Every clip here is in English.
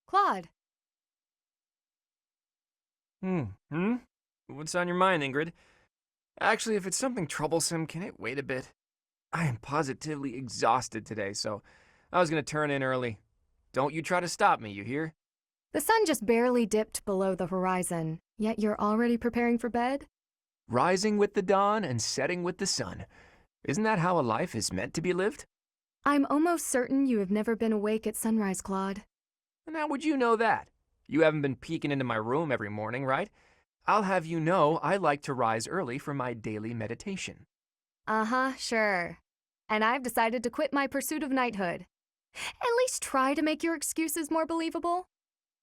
Claude. What's on your mind, Ingrid? Actually, if it's something troublesome, can it wait a bit? I am positively exhausted today, so I was gonna turn in early. Don't you try to stop me, you hear? The sun just barely dipped below the horizon, yet you're already preparing for bed? Rising with the dawn and setting with the sun. Isn't that how a life is meant to be lived? I'm almost certain you have never been awake at sunrise, Claude. And how would you know that? You haven't been peeking into my room every morning, right? I'll have you know I like to rise early for my daily meditation. Uh-huh, sure. And I've decided to quit my pursuit of knighthood. At least try to make your excuses more believable.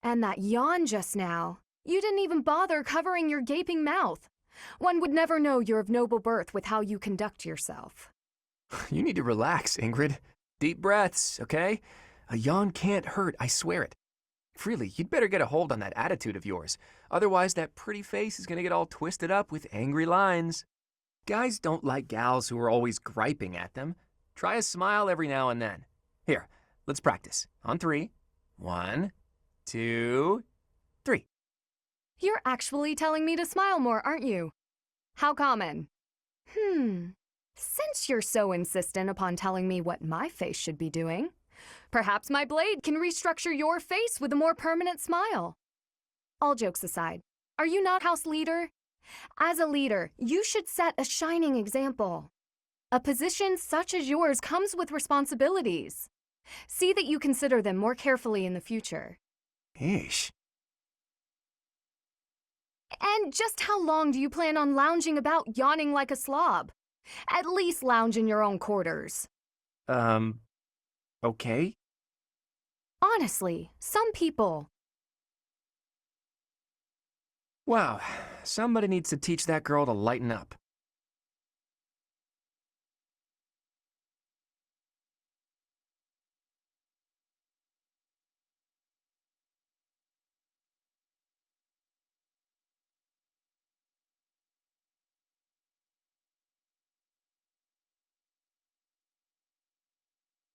And that yawn just now. You didn't even bother covering your gaping mouth. One would never know you're of noble birth with how you conduct yourself. You need to relax, Ingrid. Deep breaths, okay? A yawn can't hurt, I swear it. Freely, you'd better get a hold on that attitude of yours. Otherwise, that pretty face is gonna get all twisted up with angry lines. Guys don't like gals who are always griping at them. Try a smile every now and then. Here, let's practice. On 3. 1, 2, 3. You're actually telling me to smile more, aren't you? How common? Since you're so insistent upon telling me what my face should be doing, perhaps my blade can restructure your face with a more permanent smile. All jokes aside, are you not house leader? As a leader, you should set a shining example. A position such as yours comes with responsibilities. See that you consider them more carefully in the future. Eesh. And just how long do you plan on lounging about yawning like a slob? At least lounge in your own quarters. Okay. Honestly, some people. Wow, somebody needs to teach that girl to lighten up.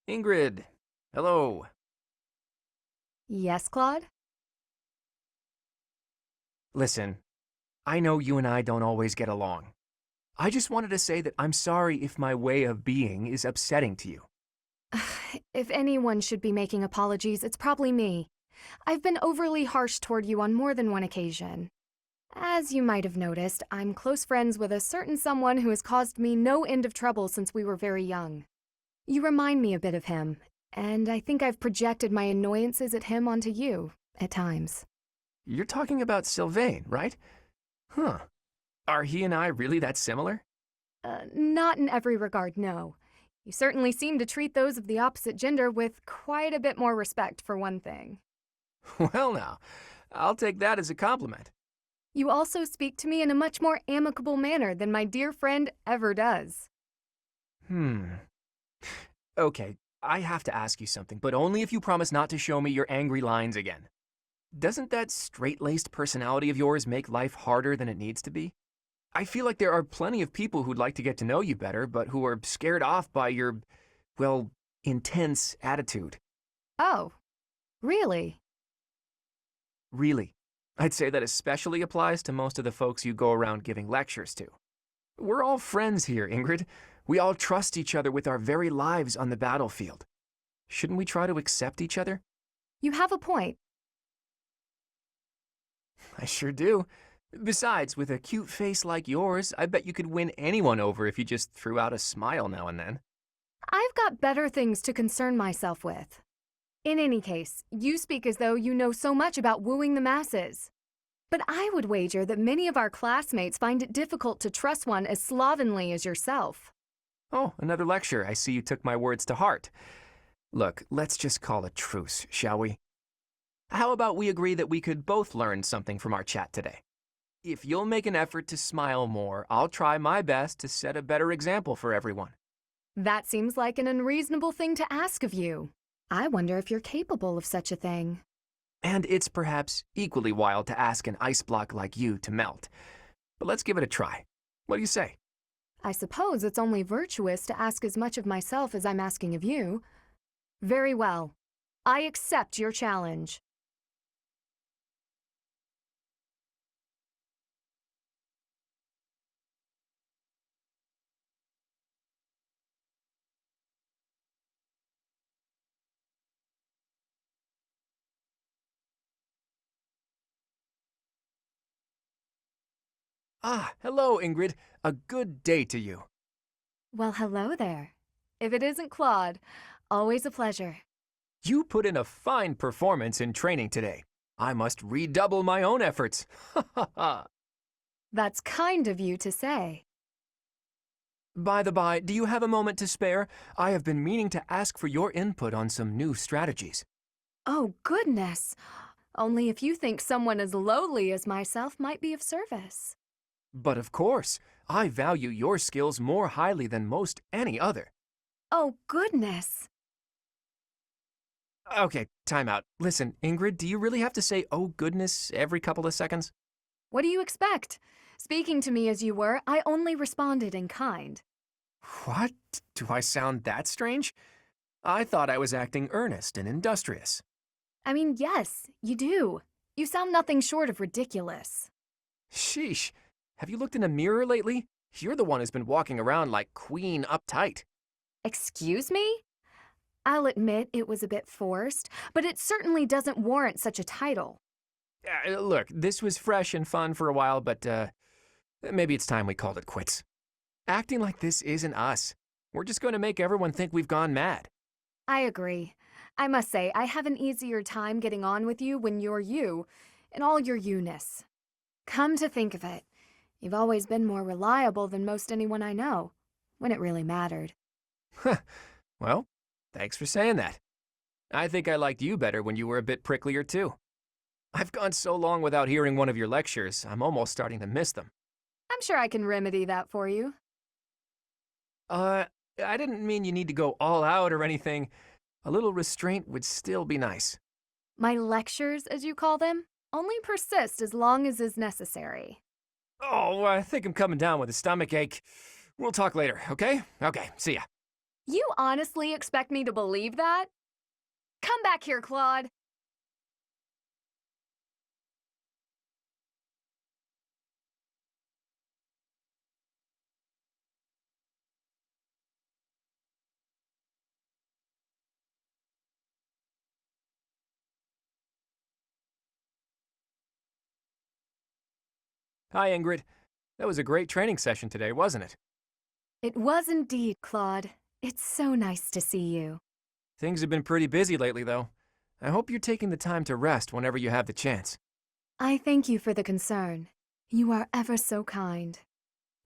Ingrid, hello. Yes, Claude? Listen, I know you and I don't always get along. I just wanted to say that I'm sorry if my way of being is upsetting to you. If anyone should be making apologies, it's probably me. I've been overly harsh toward you on more than one occasion. As you might have noticed, I'm close friends with a certain someone who has caused me no end of trouble since we were very young. You remind me a bit of him, and I think I've projected my annoyances at him onto you, at times. You're talking about Sylvain, right? Huh. Are he and I really that similar? Not in every regard, no. You certainly seem to treat those of the opposite gender with quite a bit more respect, for one thing. Well now, I'll take that as a compliment. You also speak to me in a much more amicable manner than my dear friend ever does. Okay, I have to ask you something, but only if you promise not to show me your angry lines again. Doesn't that straight-laced personality of yours make life harder than it needs to be? I feel like there are plenty of people who'd like to get to know you better, but who are scared off by your, well, intense attitude. Oh, really? Really. I'd say that especially applies to most of the folks you go around giving lectures to. We're all friends here, Ingrid. We all trust each other with our very lives on the battlefield. Shouldn't we try to accept each other? You have a point. I sure do. Besides, with a cute face like yours, I bet you could win anyone over if you just threw out a smile now and then. I've got better things to concern myself with. In any case, you speak as though you know so much about wooing the masses. But I would wager that many of our classmates find it difficult to trust one as slovenly as yourself. Oh, another lecture. I see you took my words to heart. Look, let's just call a truce, shall we? How about we agree that we could both learn something from our chat today? If you'll make an effort to smile more, I'll try my best to set a better example for everyone. That seems like an unreasonable thing to ask of you. I wonder if you're capable of such a thing. And it's perhaps equally wild to ask an ice block like you to melt. But let's give it a try. What do you say? I suppose it's only virtuous to ask as much of myself as I'm asking of you. Very well. I accept your challenge. Ah, hello, Ingrid. A good day to you. Well, hello there. If it isn't Claude, always a pleasure. You put in a fine performance in training today. I must redouble my own efforts. Ha ha ha. That's kind of you to say. By the by, do you have a moment to spare? I have been meaning to ask for your input on some new strategies. Oh, goodness. Only if you think someone as lowly as myself might be of service. But of course, I value your skills more highly than most any other. Oh, goodness. Okay, time out. Listen, Ingrid, do you really have to say, oh goodness, every couple of seconds? What do you expect? Speaking to me as you were, I only responded in kind. What? Do I sound that strange? I thought I was acting earnest and industrious. I mean, yes, you do. You sound nothing short of ridiculous. Sheesh. Have you looked in a mirror lately? You're the one who's been walking around like Queen uptight. Excuse me? I'll admit it was a bit forced, but it certainly doesn't warrant such a title. Look, this was fresh and fun for a while, but maybe it's time we called it quits. Acting like this isn't us. We're just going to make everyone think we've gone mad. I agree. I must say, I have an easier time getting on with you when you're you, in all your you-ness. Come to think of it, you've always been more reliable than most anyone I know, when it really mattered. Well, thanks for saying that. I think I liked you better when you were a bit pricklier too. I've gone so long without hearing one of your lectures, I'm almost starting to miss them. I'm sure I can remedy that for you. I didn't mean you need to go all out or anything. A little restraint would still be nice. My lectures, as you call them, only persist as long as is necessary. Oh, I think I'm coming down with a stomachache. We'll talk later, okay? Okay, see ya. You honestly expect me to believe that? Come back here, Claude. Hi, Ingrid. That was a great training session today, wasn't it? It was indeed, Claude. It's so nice to see you. Things have been pretty busy lately, though. I hope you're taking the time to rest whenever you have the chance. I thank you for the concern. You are ever so kind.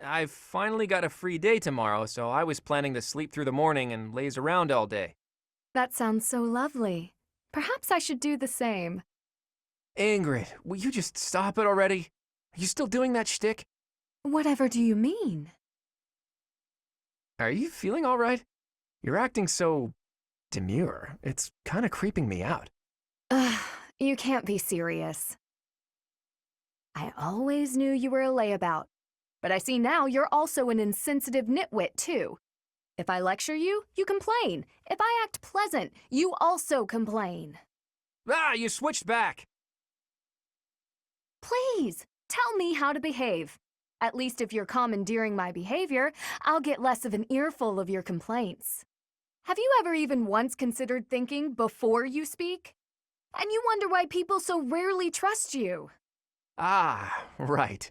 I've finally got a free day tomorrow, so I was planning to sleep through the morning and laze around all day. That sounds so lovely. Perhaps I should do the same. Ingrid, will you just stop it already? Are you still doing that shtick? Whatever do you mean? Are you feeling all right? You're acting so demure. It's kind of creeping me out. Ugh, you can't be serious. I always knew you were a layabout, but I see now you're also an insensitive nitwit, too. If I lecture you, you complain. If I act pleasant, you also complain. Ah, you switched back! Please, tell me how to behave. At least if you're commandeering my behavior, I'll get less of an earful of your complaints. Have you ever even once considered thinking before you speak? And you wonder why people so rarely trust you. Ah, right.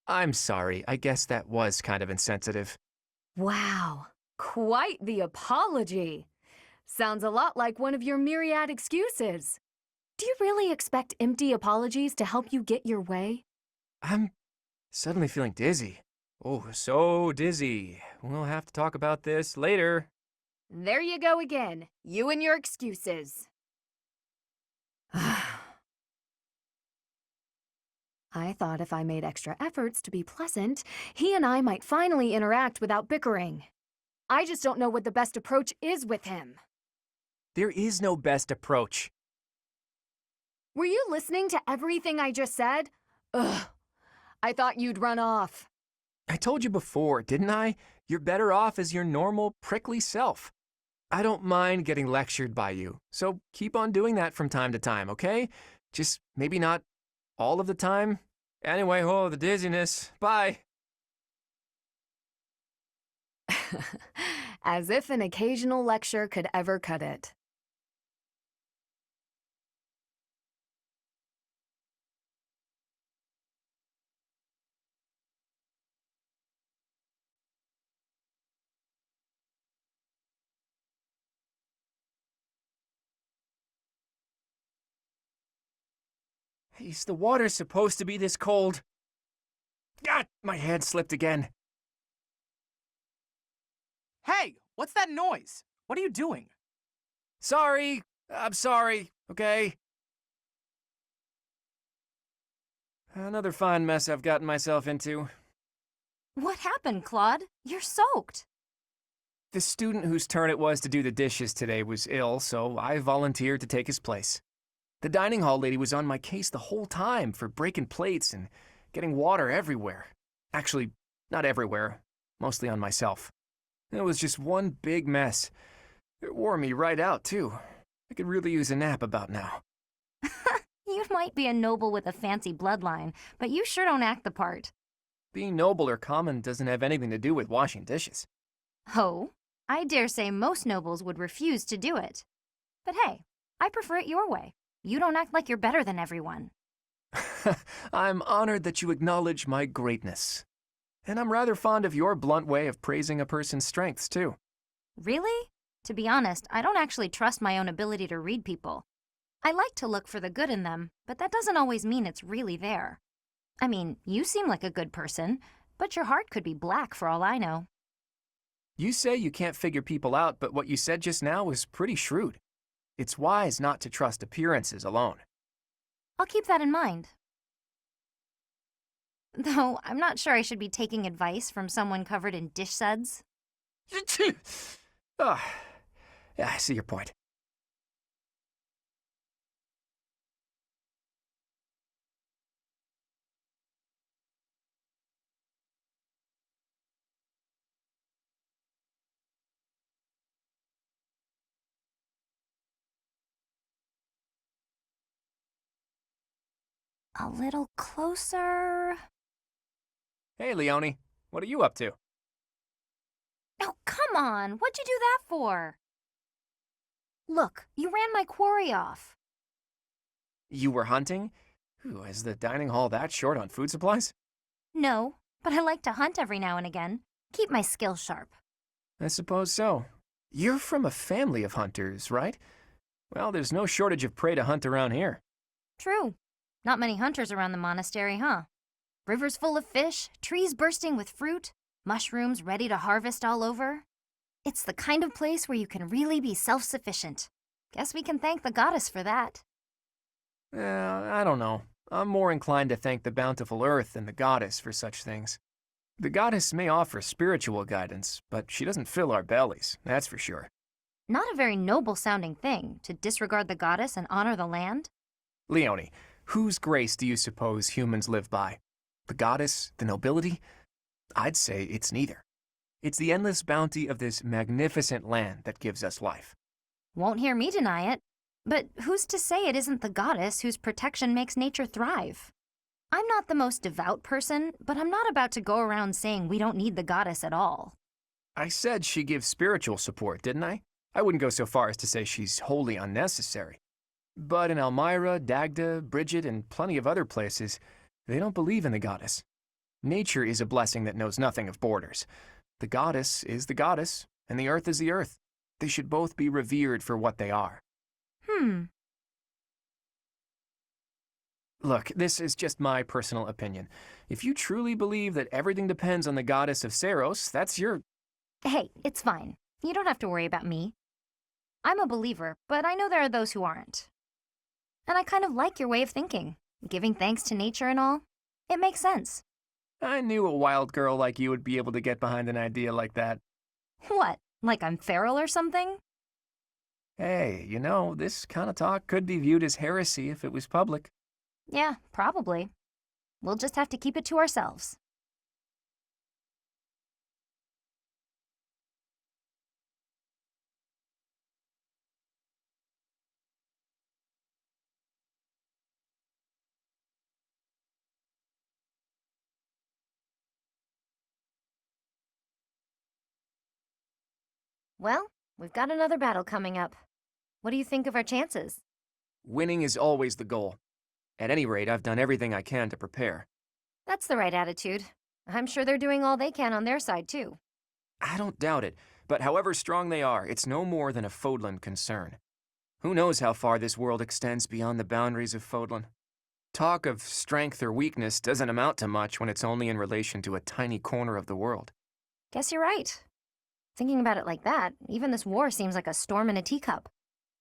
I'm sorry. I guess that was kind of insensitive. Wow, quite the apology. Sounds a lot like one of your myriad excuses. Do you really expect empty apologies to help you get your way? I'm suddenly feeling dizzy. Oh, so dizzy. We'll have to talk about this later. There you go again, you and your excuses. I thought if I made extra efforts to be pleasant, he and I might finally interact without bickering. I just don't know what the best approach is with him. There is no best approach. Were you listening to everything I just said? Ugh, I thought you'd run off. I told you before, didn't I? You're better off as your normal, prickly self. I don't mind getting lectured by you, so keep on doing that from time to time, okay? Just maybe not all of the time. Anyway, oh, the dizziness. Bye. As if an occasional lecture could ever cut it. Is the water supposed to be this cold? Ah, my hand slipped again. Hey, what's that noise? What are you doing? Sorry. I'm sorry, okay? Another fine mess I've gotten myself into. What happened, Claude? You're soaked. The student whose turn it was to do the dishes today was ill, so I volunteered to take his place. The dining hall lady was on my case the whole time for breaking plates and getting water everywhere. Actually, not everywhere, mostly on myself. It was just one big mess. It wore me right out, too. I could really use a nap about now. You might be a noble with a fancy bloodline, but you sure don't act the part. Being noble or common doesn't have anything to do with washing dishes. Oh, I dare say most nobles would refuse to do it. But hey, I prefer it your way. You don't act like you're better than everyone. I'm honored that you acknowledge my greatness. And I'm rather fond of your blunt way of praising a person's strengths, too. Really? To be honest, I don't actually trust my own ability to read people. I like to look for the good in them, but that doesn't always mean it's really there. I mean, you seem like a good person, but your heart could be black for all I know. You say you can't figure people out, but what you said just now was pretty shrewd. It's wise not to trust appearances alone. I'll keep that in mind. Though, I'm not sure I should be taking advice from someone covered in dish suds. Oh, yeah, I see your point. A little closer. Hey, Leonie, what are you up to? Oh, come on. What'd you do that for? Look, you ran my quarry off. You were hunting? Ooh, is the dining hall that short on food supplies? No, but I like to hunt every now and again. Keep my skills sharp. I suppose so. You're from a family of hunters, right? Well, there's no shortage of prey to hunt around here. True. Not many hunters around the monastery, huh? Rivers full of fish, trees bursting with fruit, mushrooms ready to harvest all over. It's the kind of place where you can really be self-sufficient. Guess we can thank the goddess for that. I don't know. I'm more inclined to thank the bountiful earth than the goddess for such things. The goddess may offer spiritual guidance, but she doesn't fill our bellies, that's for sure. Not a very noble-sounding thing, to disregard the goddess and honor the land. Leonie, whose grace do you suppose humans live by? The goddess? The nobility? I'd say it's neither. It's the endless bounty of this magnificent land that gives us life. Won't hear me deny it. But who's to say it isn't the goddess whose protection makes nature thrive? I'm not the most devout person, but I'm not about to go around saying we don't need the goddess at all. I said she gives spiritual support, didn't I? I wouldn't go so far as to say she's wholly unnecessary. But in Elmira, Dagda, Bridget, and plenty of other places, they don't believe in the goddess. Nature is a blessing that knows nothing of borders. The goddess is the goddess, and the earth is the earth. They should both be revered for what they are. Look, this is just my personal opinion. If you truly believe that everything depends on the goddess of Saros, that's your... Hey, it's fine. You don't have to worry about me. I'm a believer, but I know there are those who aren't. And I kind of like your way of thinking. Giving thanks to nature and all. It makes sense. I knew a wild girl like you would be able to get behind an idea like that. What? Like I'm feral or something? Hey, you know, this kind of talk could be viewed as heresy if it was public. Yeah, probably. We'll just have to keep it to ourselves. Well, we've got another battle coming up. What do you think of our chances? Winning is always the goal. At any rate, I've done everything I can to prepare. That's the right attitude. I'm sure they're doing all they can on their side, too. I don't doubt it, but however strong they are, it's no more than a Fodlan concern. Who knows how far this world extends beyond the boundaries of Fodlan? Talk of strength or weakness doesn't amount to much when it's only in relation to a tiny corner of the world. Guess you're right. Thinking about it like that, even this war seems like a storm in a teacup.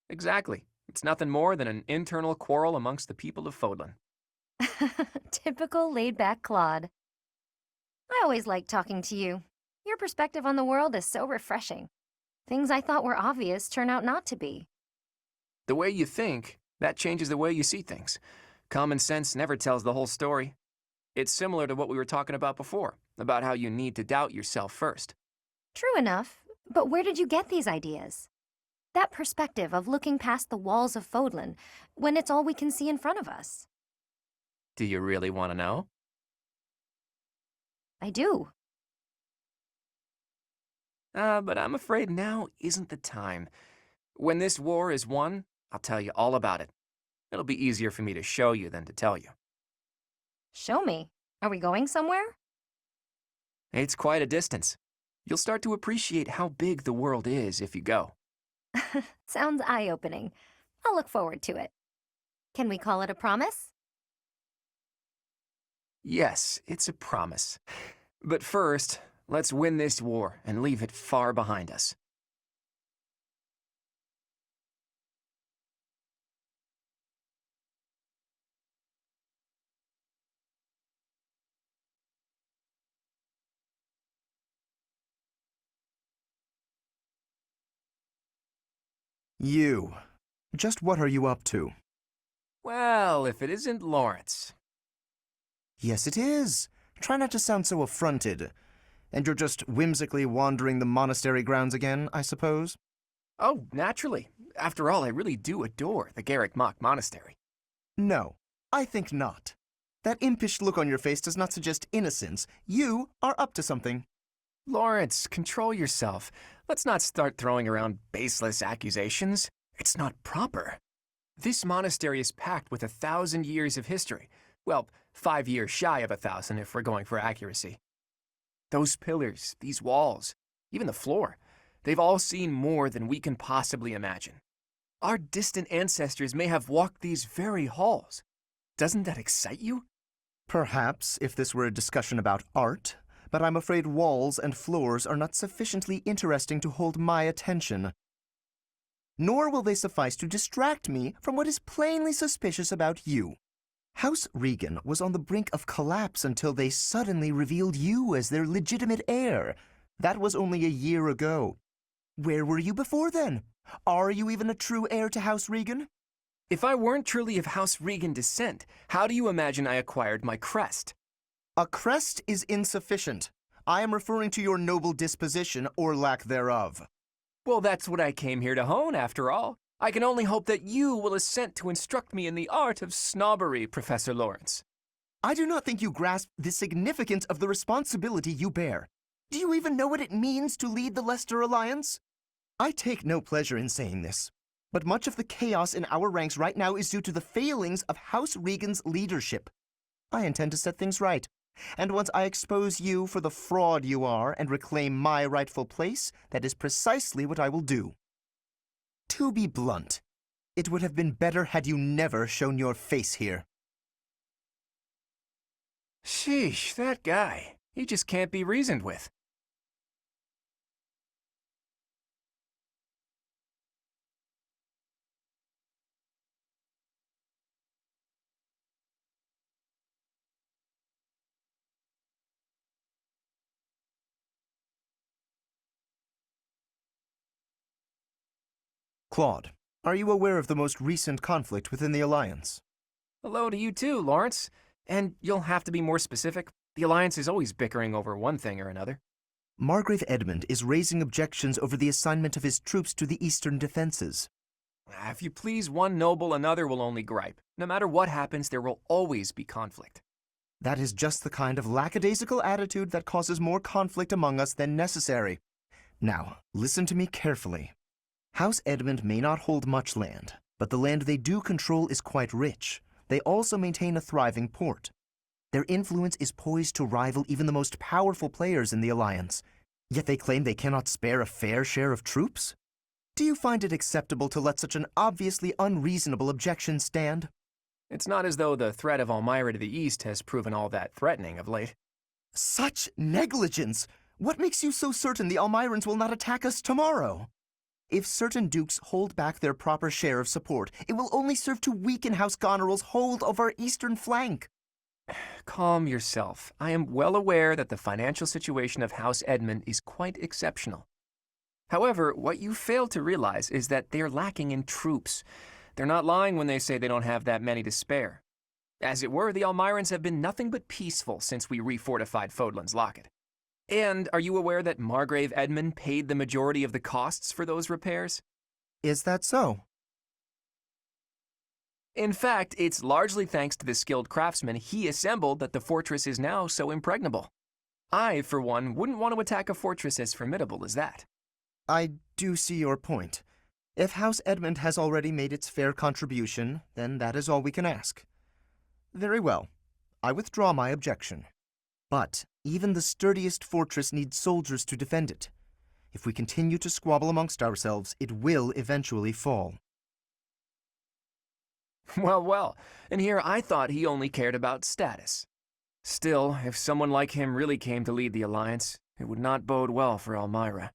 Exactly. It's nothing more than an internal quarrel amongst the people of Fodlan. Typical laid-back Claude. I always like talking to you. Your perspective on the world is so refreshing. Things I thought were obvious turn out not to be. The way you think, that changes the way you see things. Common sense never tells the whole story. It's similar to what we were talking about before, about how you need to doubt yourself first. True enough, but where did you get these ideas? That perspective of looking past the walls of Fodlan, when it's all we can see in front of us. Do you really want to know? I do. But I'm afraid now isn't the time. When this war is won, I'll tell you all about it. It'll be easier for me to show you than to tell you. Show me. Are we going somewhere? It's quite a distance. You'll start to appreciate how big the world is if you go. Sounds eye-opening. I'll look forward to it. Can we call it a promise? Yes, it's a promise. But first, let's win this war and leave it far behind us. You. Just what are you up to? Well, if it isn't Lawrence. Yes, it is. Try not to sound so affronted. And you're just whimsically wandering the monastery grounds again, I suppose? Oh, naturally. After all, I really do adore the Garrick Mock Monastery. No, I think not. That impish look on your face does not suggest innocence. You are up to something. Lawrence, control yourself. Let's not start throwing around baseless accusations. It's not proper. This monastery is packed with 1,000 years of history. Well, 5 years shy of 1,000 if we're going for accuracy. Those pillars, these walls, even the floor, they've all seen more than we can possibly imagine. Our distant ancestors may have walked these very halls. Doesn't that excite you? Perhaps if this were a discussion about art, but I'm afraid walls and floors are not sufficiently interesting to hold my attention. Nor will they suffice to distract me from what is plainly suspicious about you. House Regan was on the brink of collapse until they suddenly revealed you as their legitimate heir. That was only a year ago. Where were you before then? Are you even a true heir to House Regan? If I weren't truly of House Regan descent, how do you imagine I acquired my crest? A crest is insufficient. I am referring to your noble disposition or lack thereof. Well, that's what I came here to hone, after all. I can only hope that you will assent to instruct me in the art of snobbery, Professor Lawrence. I do not think you grasp the significance of the responsibility you bear. Do you even know what it means to lead the Leicester Alliance? I take no pleasure in saying this, but much of the chaos in our ranks right now is due to the failings of House Regan's leadership. I intend to set things right, and once I expose you for the fraud you are and reclaim my rightful place, that is precisely what I will do. To be blunt, it would have been better had you never shown your face here. Sheesh, that guy. He just can't be reasoned with. Claude, are you aware of the most recent conflict within the Alliance? Hello to you too, Lawrence. And you'll have to be more specific. The Alliance is always bickering over one thing or another. Margrave Edmund is raising objections over the assignment of his troops to the eastern defenses. If you please one noble, another will only gripe. No matter what happens, there will always be conflict. That is just the kind of lackadaisical attitude that causes more conflict among us than necessary. Now, listen to me carefully. House Edmund may not hold much land, but the land they do control is quite rich. They also maintain a thriving port. Their influence is poised to rival even the most powerful players in the alliance, yet they claim they cannot spare a fair share of troops? Do you find it acceptable to let such an obviously unreasonable objection stand? It's not as though the threat of Elmira to the east has proven all that threatening of late. Such negligence! What makes you so certain the Almirans will not attack us tomorrow? If certain dukes hold back their proper share of support, it will only serve to weaken House Goneril's hold of our eastern flank. Calm yourself. I am well aware that the financial situation of House Edmund is quite exceptional. However, what you fail to realize is that they're lacking in troops. They're not lying when they say they don't have that many to spare. As it were, the Almirans have been nothing but peaceful since we refortified Fodlan's Locket. And are you aware that Margrave Edmund paid the majority of the costs for those repairs? Is that so? In fact, it's largely thanks to the skilled craftsmen he assembled that the fortress is now so impregnable. I, for one, wouldn't want to attack a fortress as formidable as that. I do see your point. If House Edmund has already made its fair contribution, then that is all we can ask. Very well. I withdraw my objection. But even the sturdiest fortress needs soldiers to defend it. If we continue to squabble amongst ourselves, it will eventually fall. Well, and here I thought he only cared about status. Still, if someone like him really came to lead the Alliance, it would not bode well for Elmira.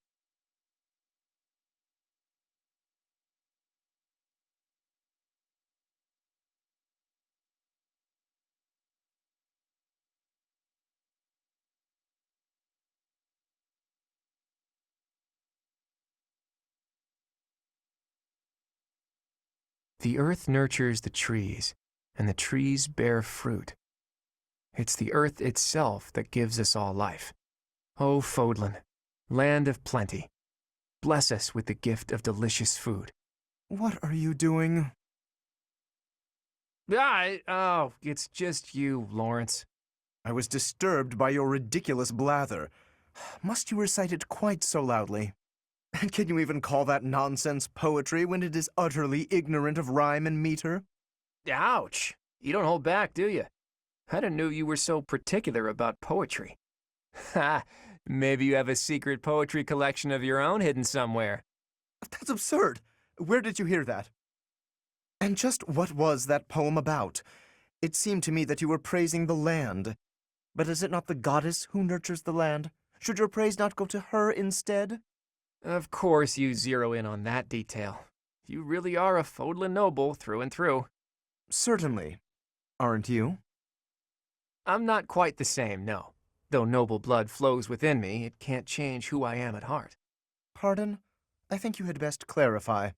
The earth nurtures the trees, and the trees bear fruit. It's the earth itself that gives us all life. O Fodlan, land of plenty, bless us with the gift of delicious food. What are you doing? It's just you, Lawrence. I was disturbed by your ridiculous blather. Must you recite it quite so loudly? And can you even call that nonsense poetry when it is utterly ignorant of rhyme and meter? Ouch! You don't hold back, do you? I didn't know you were so particular about poetry. Ha! Maybe you have a secret poetry collection of your own hidden somewhere. That's absurd. Where did you hear that? And just what was that poem about? It seemed to me that you were praising the land. But is it not the goddess who nurtures the land? Should your praise not go to her instead? Of course you zero in on that detail. You really are a Fodlan noble through and through. Certainly. Aren't you? I'm not quite the same, no. Though noble blood flows within me, it can't change who I am at heart. Pardon? I think you had best clarify.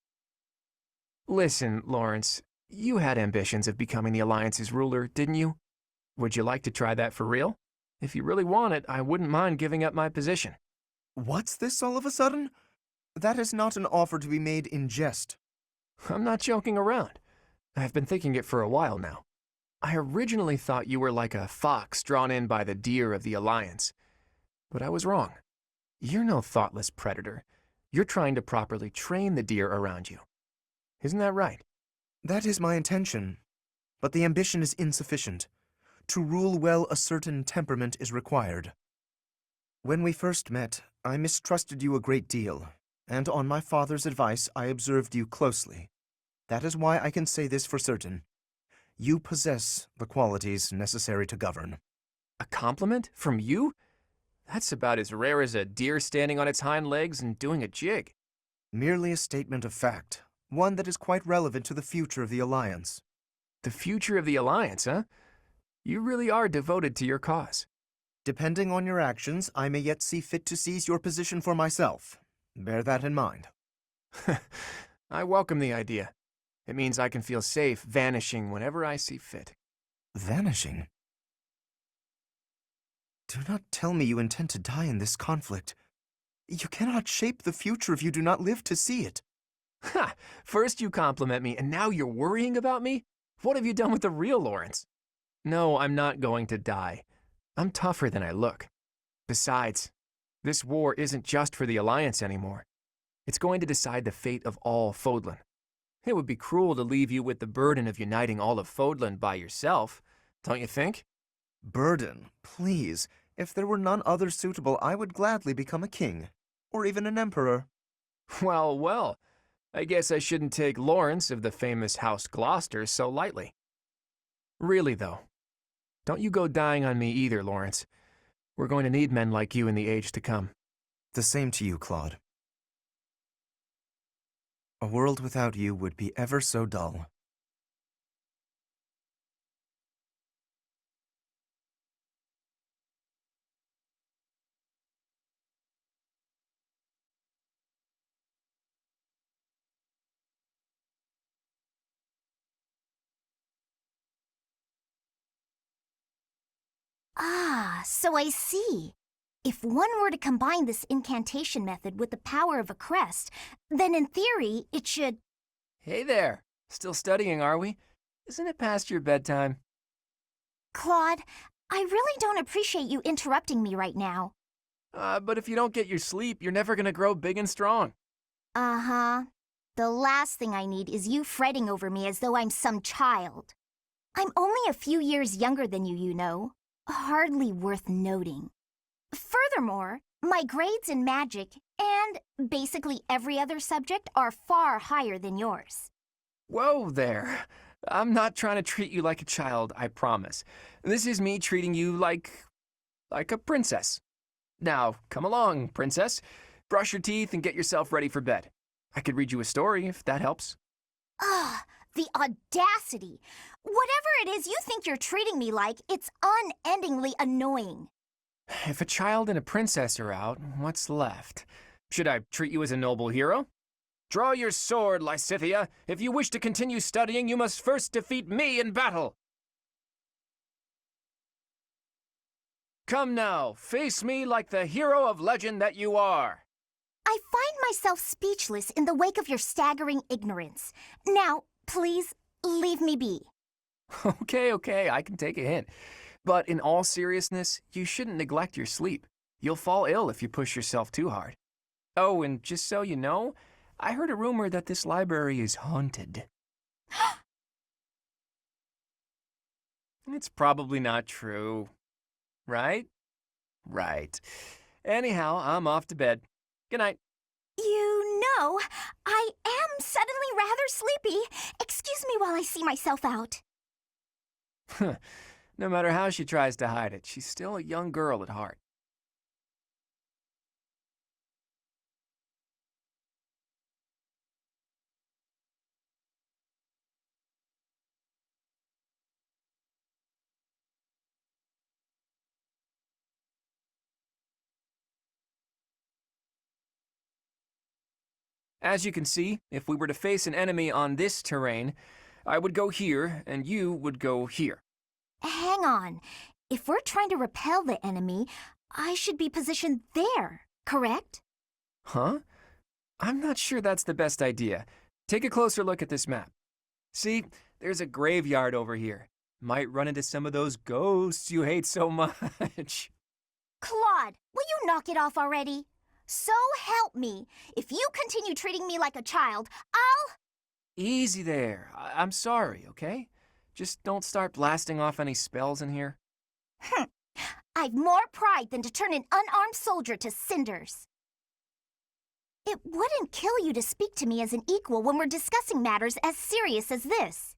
Listen, Lawrence, you had ambitions of becoming the Alliance's ruler, didn't you? Would you like to try that for real? If you really want it, I wouldn't mind giving up my position. What's this all of a sudden? That is not an offer to be made in jest. I'm not joking around. I've been thinking it for a while now. I originally thought you were like a fox drawn in by the deer of the Alliance. But I was wrong. You're no thoughtless predator. You're trying to properly train the deer around you. Isn't that right? That is my intention. But the ambition is insufficient. To rule well, a certain temperament is required. When we first met, I mistrusted you a great deal, and on my father's advice I observed you closely. That is why I can say this for certain. You possess the qualities necessary to govern. A compliment? From you? That's about as rare as a deer standing on its hind legs and doing a jig. Merely a statement of fact, one that is quite relevant to the future of the Alliance. The future of the Alliance, huh? You really are devoted to your cause. Depending on your actions, I may yet see fit to seize your position for myself. Bear that in mind. I welcome the idea. It means I can feel safe vanishing whenever I see fit. Vanishing? Do not tell me you intend to die in this conflict. You cannot shape the future if you do not live to see it. Ha! First you compliment me, and now you're worrying about me? What have you done with the real Lawrence? No, I'm not going to die. I'm tougher than I look. Besides, This war isn't just for the Alliance anymore. It's going to decide the fate of all Fodlan. It would be cruel to leave you with the burden of uniting all of Fodlan by yourself, don't you think? Burden, please. If there were none other suitable, I would gladly become a king, or even an emperor. Well, well, I guess I shouldn't take Lawrence of the famous House Gloucester so lightly. Really, though, don't you go dying on me either, Lawrence. We're going to need men like you in the age to come. The same to you, Claude. A world without you would be ever so dull. Ah, so I see. If one were to combine this incantation method with the power of a crest, then in theory, it should... Hey there. Still studying, are we? Isn't it past your bedtime? Claude, I really don't appreciate you interrupting me right now. But if you don't get your sleep, you're never gonna grow big and strong. Uh-huh. The last thing I need is you fretting over me as though I'm some child. I'm only a few years younger than you, you know. Hardly worth noting. Furthermore, my grades in magic and basically every other subject are far higher than yours. Whoa there. I'm not trying to treat you like a child, I promise. This is me treating you like a princess. Now, come along, princess. Brush your teeth and get yourself ready for bed. I could read you a story if that helps. Ugh, the audacity! Whatever it is you think you're treating me like, it's unendingly annoying. If a child and a princess are out, what's left? Should I treat you as a noble hero? Draw your sword, Lysithea. If you wish to continue studying, you must first defeat me in battle. Come now, face me like the hero of legend that you are. I find myself speechless in the wake of your staggering ignorance. Now, please, leave me be. Okay, I can take a hint. But in all seriousness, you shouldn't neglect your sleep. You'll fall ill if you push yourself too hard. Oh, and just so you know, I heard a rumor that this library is haunted. It's probably not true. Right? Right. Anyhow, I'm off to bed. Good night. You know, I am suddenly rather sleepy. Excuse me while I see myself out. No matter how she tries to hide it, she's still a young girl at heart. As you can see, if we were to face an enemy on this terrain, I would go here and you would go here. Hang on. If we're trying to repel the enemy, I should be positioned there, correct? Huh? I'm not sure that's the best idea. Take a closer look at this map. See, there's a graveyard over here. Might run into some of those ghosts you hate so much. Claude, will you knock it off already? So help me. If you continue treating me like a child, I'll... Easy there. I'm sorry, okay? Just don't start blasting off any spells in here. I've more pride than to turn an unarmed soldier to cinders. It wouldn't kill you to speak to me as an equal when we're discussing matters as serious as this.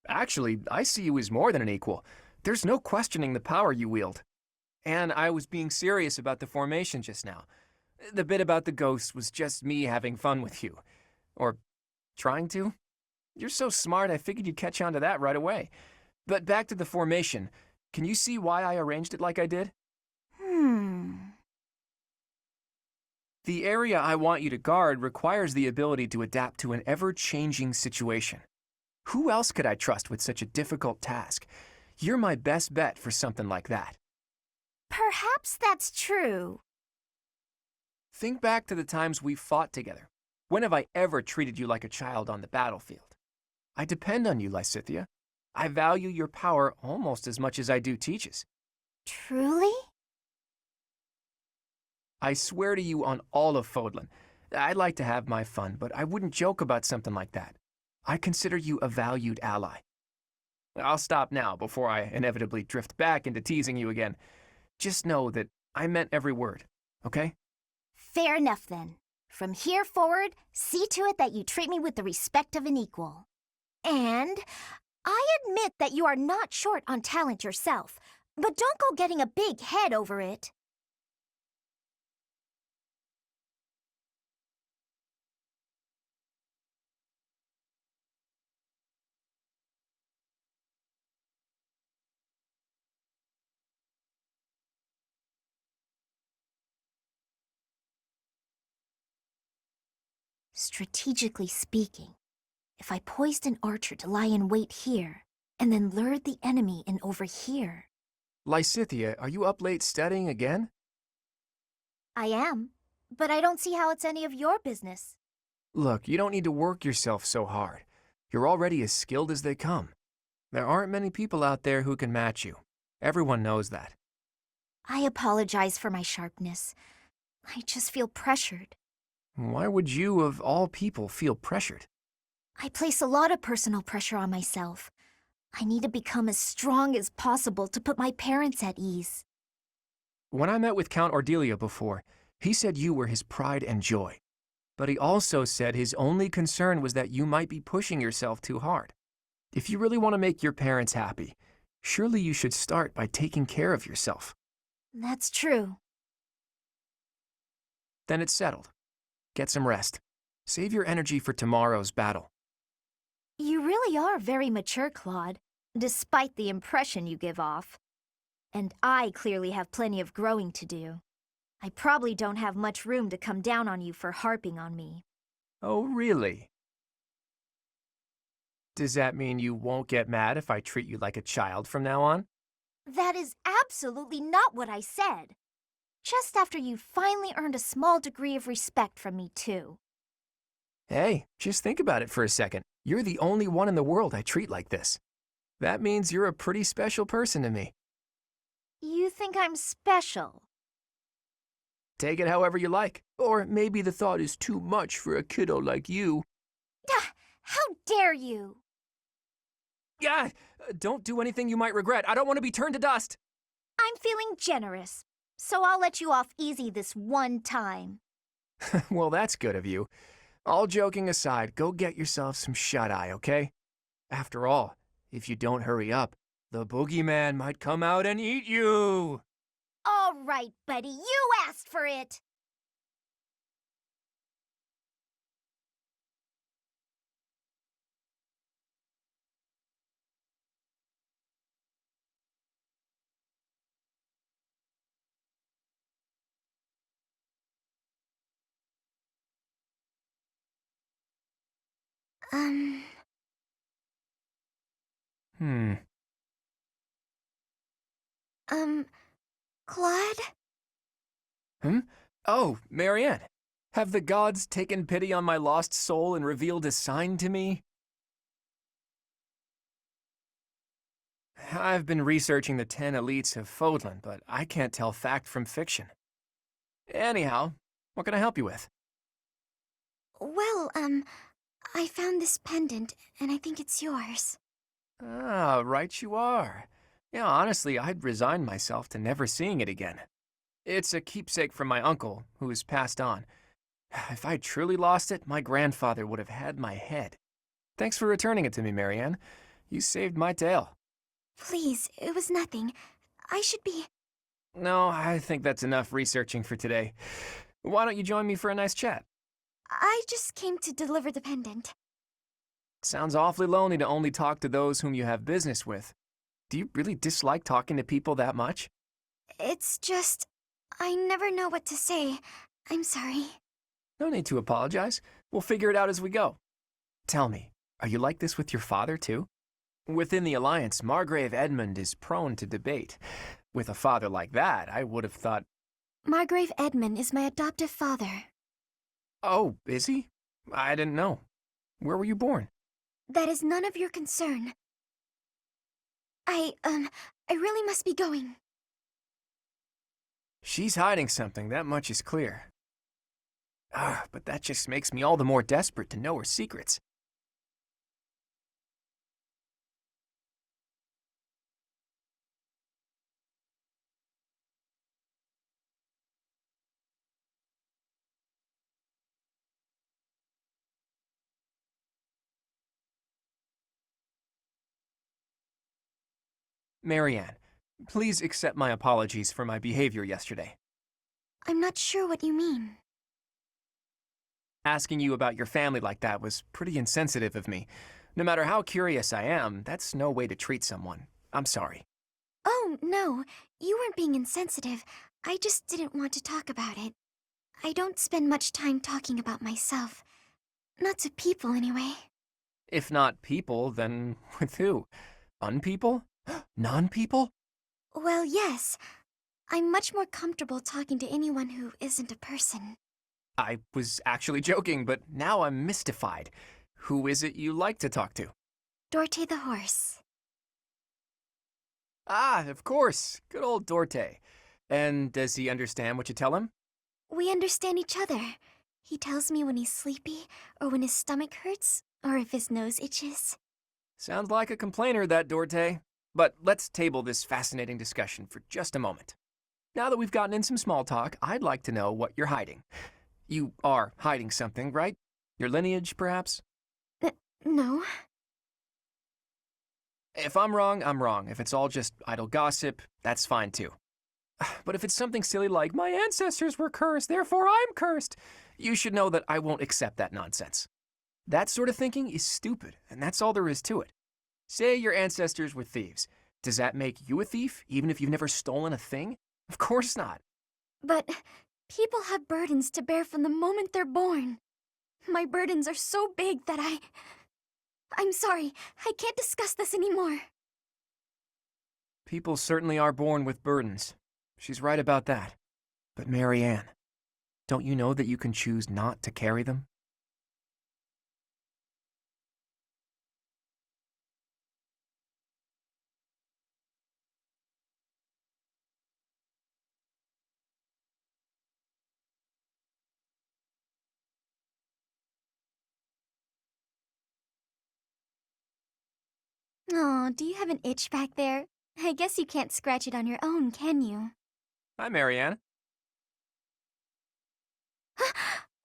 Actually, I see you as more than an equal. There's no questioning the power you wield. And I was being serious about the formation just now. The bit about the ghosts was just me having fun with you. Or trying to. You're so smart, I figured you'd catch on to that right away. But back to the formation. Can you see why I arranged it like I did? The area I want you to guard requires the ability to adapt to an ever-changing situation. Who else could I trust with such a difficult task? You're my best bet for something like that. Perhaps that's true. Think back to the times we fought together. When have I ever treated you like a child on the battlefield? I depend on you, Lysithea. I value your power almost as much as I do Teach's. Truly? I swear to you on all of Fodlan, I'd like to have my fun, but I wouldn't joke about something like that. I consider you a valued ally. I'll stop now before I inevitably drift back into teasing you again. Just know that I meant every word, okay? Fair enough, then. From here forward, see to it that you treat me with the respect of an equal. And I admit that you are not short on talent yourself, but don't go getting a big head over it. Strategically speaking, if I poised an archer to lie in wait here, and then lured the enemy in over here. Lysithea, are you up late studying again? I am, but I don't see how it's any of your business. Look, you don't need to work yourself so hard. You're already as skilled as they come. There aren't many people out there who can match you. Everyone knows that. I apologize for my sharpness. I just feel pressured. Why would you, of all people, feel pressured? I place a lot of personal pressure on myself. I need to become as strong as possible to put my parents at ease. When I met with Count Ordelia before, he said you were his pride and joy. But he also said his only concern was that you might be pushing yourself too hard. If you really want to make your parents happy, surely you should start by taking care of yourself. That's true. Then it's settled. Get some rest. Save your energy for tomorrow's battle. You really are very mature, Claude, despite the impression you give off. And I clearly have plenty of growing to do. I probably don't have much room to come down on you for harping on me. Oh, really? Does that mean you won't get mad if I treat you like a child from now on? That is absolutely not what I said. Just after you finally earned a small degree of respect from me, too. Hey, just think about it for a second. You're the only one in the world I treat like this. That means you're a pretty special person to me. You think I'm special? Take it however you like. Or maybe the thought is too much for a kiddo like you. How dare you? Yeah, don't do anything you might regret. I don't want to be turned to dust. I'm feeling generous, so I'll let you off easy this one time. Well, that's good of you. All joking aside, go get yourself some shut-eye, okay? After all, if you don't hurry up, the boogeyman might come out and eat you. All right, buddy, you asked for it. Claude? Oh, Marianne. Have the gods taken pity on my lost soul and revealed a sign to me? I've been researching the 10 elites of Fodlan, but I can't tell fact from fiction. Anyhow, what can I help you with? Well, I found this pendant, and I think it's yours. Ah, right you are. Yeah, honestly, I'd resigned myself to never seeing it again. It's a keepsake from my uncle, who has passed on. If I'd truly lost it, my grandfather would have had my head. Thanks for returning it to me, Marianne. You saved my tail. Please, it was nothing. I should be... No, I think that's enough researching for today. Why don't you join me for a nice chat? I just came to deliver the pendant. Sounds awfully lonely to only talk to those whom you have business with. Do you really dislike talking to people that much? It's just... I never know what to say. I'm sorry. No need to apologize. We'll figure it out as we go. Tell me, are you like this with your father, too? Within the Alliance, Margrave Edmund is prone to debate. With a father like that, I would have thought... Margrave Edmund is my adoptive father. Oh, is he? I didn't know. Where were you born? That is none of your concern. I really must be going. She's hiding something, that much is clear. But that just makes me all the more desperate to know her secrets. Marianne, please accept my apologies for my behavior yesterday. I'm not sure what you mean. Asking you about your family like that was pretty insensitive of me. No matter how curious I am, that's no way to treat someone. I'm sorry. Oh, no. You weren't being insensitive. I just didn't want to talk about it. I don't spend much time talking about myself. Not to people, anyway. If not people, then with who? Unpeople? Non-people? Well, yes. I'm much more comfortable talking to anyone who isn't a person. I was actually joking, but now I'm mystified. Who is it you like to talk to? Dorte the horse. Ah, of course. Good old Dorte. And does he understand what you tell him? We understand each other. He tells me when he's sleepy, or when his stomach hurts, or if his nose itches. Sounds like a complainer, that Dorte. But let's table this fascinating discussion for just a moment. Now that we've gotten in some small talk, I'd like to know what you're hiding. You are hiding something, right? Your lineage, perhaps? No. If I'm wrong, I'm wrong. If it's all just idle gossip, that's fine too. But if it's something silly like, my ancestors were cursed, therefore I'm cursed, you should know that I won't accept that nonsense. That sort of thinking is stupid, and that's all there is to it. Say your ancestors were thieves. Does that make you a thief, even if you've never stolen a thing? Of course not. But people have burdens to bear from the moment they're born. My burdens are so big that I'm sorry, I can't discuss this anymore. People certainly are born with burdens. She's right about that. But Marianne, don't you know that you can choose not to carry them? Oh, do you have an itch back there? I guess you can't scratch it on your own, can you? Hi, Marianne.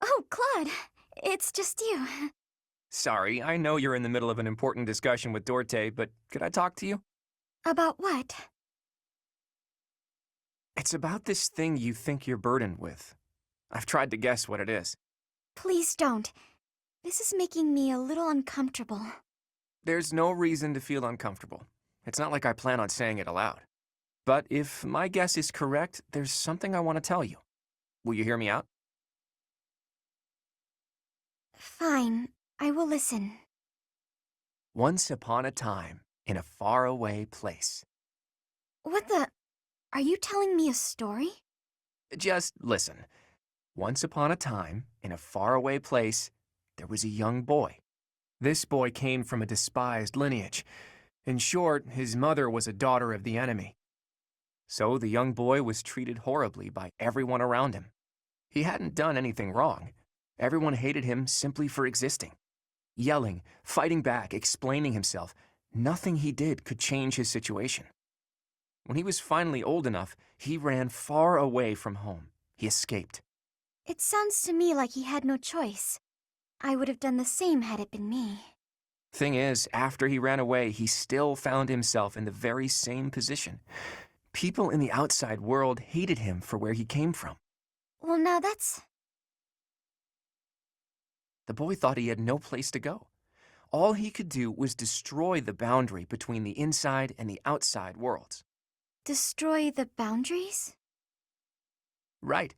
Oh, Claude, it's just you. Sorry, I know you're in the middle of an important discussion with Dorte, but could I talk to you? About what? It's about this thing you think you're burdened with. I've tried to guess what it is. Please don't. This is making me a little uncomfortable. There's no reason to feel uncomfortable. It's not like I plan on saying it aloud. But if my guess is correct, there's something I want to tell you. Will you hear me out? Fine, I will listen. Once upon a time, in a faraway place. What the... Are you telling me a story? Just listen. Once upon a time, in a faraway place, there was a young boy. This boy came from a despised lineage. In short, his mother was a daughter of the enemy. So the young boy was treated horribly by everyone around him. He hadn't done anything wrong. Everyone hated him simply for existing. Yelling, fighting back, explaining himself, nothing he did could change his situation. When he was finally old enough, he ran far away from home. He escaped. It sounds to me like he had no choice. I would have done the same had it been me. Thing is, after he ran away, he still found himself in the very same position. People in the outside world hated him for where he came from. Well, now that's... The boy thought he had no place to go. All he could do was destroy the boundary between the inside and the outside worlds. Destroy the boundaries? Right.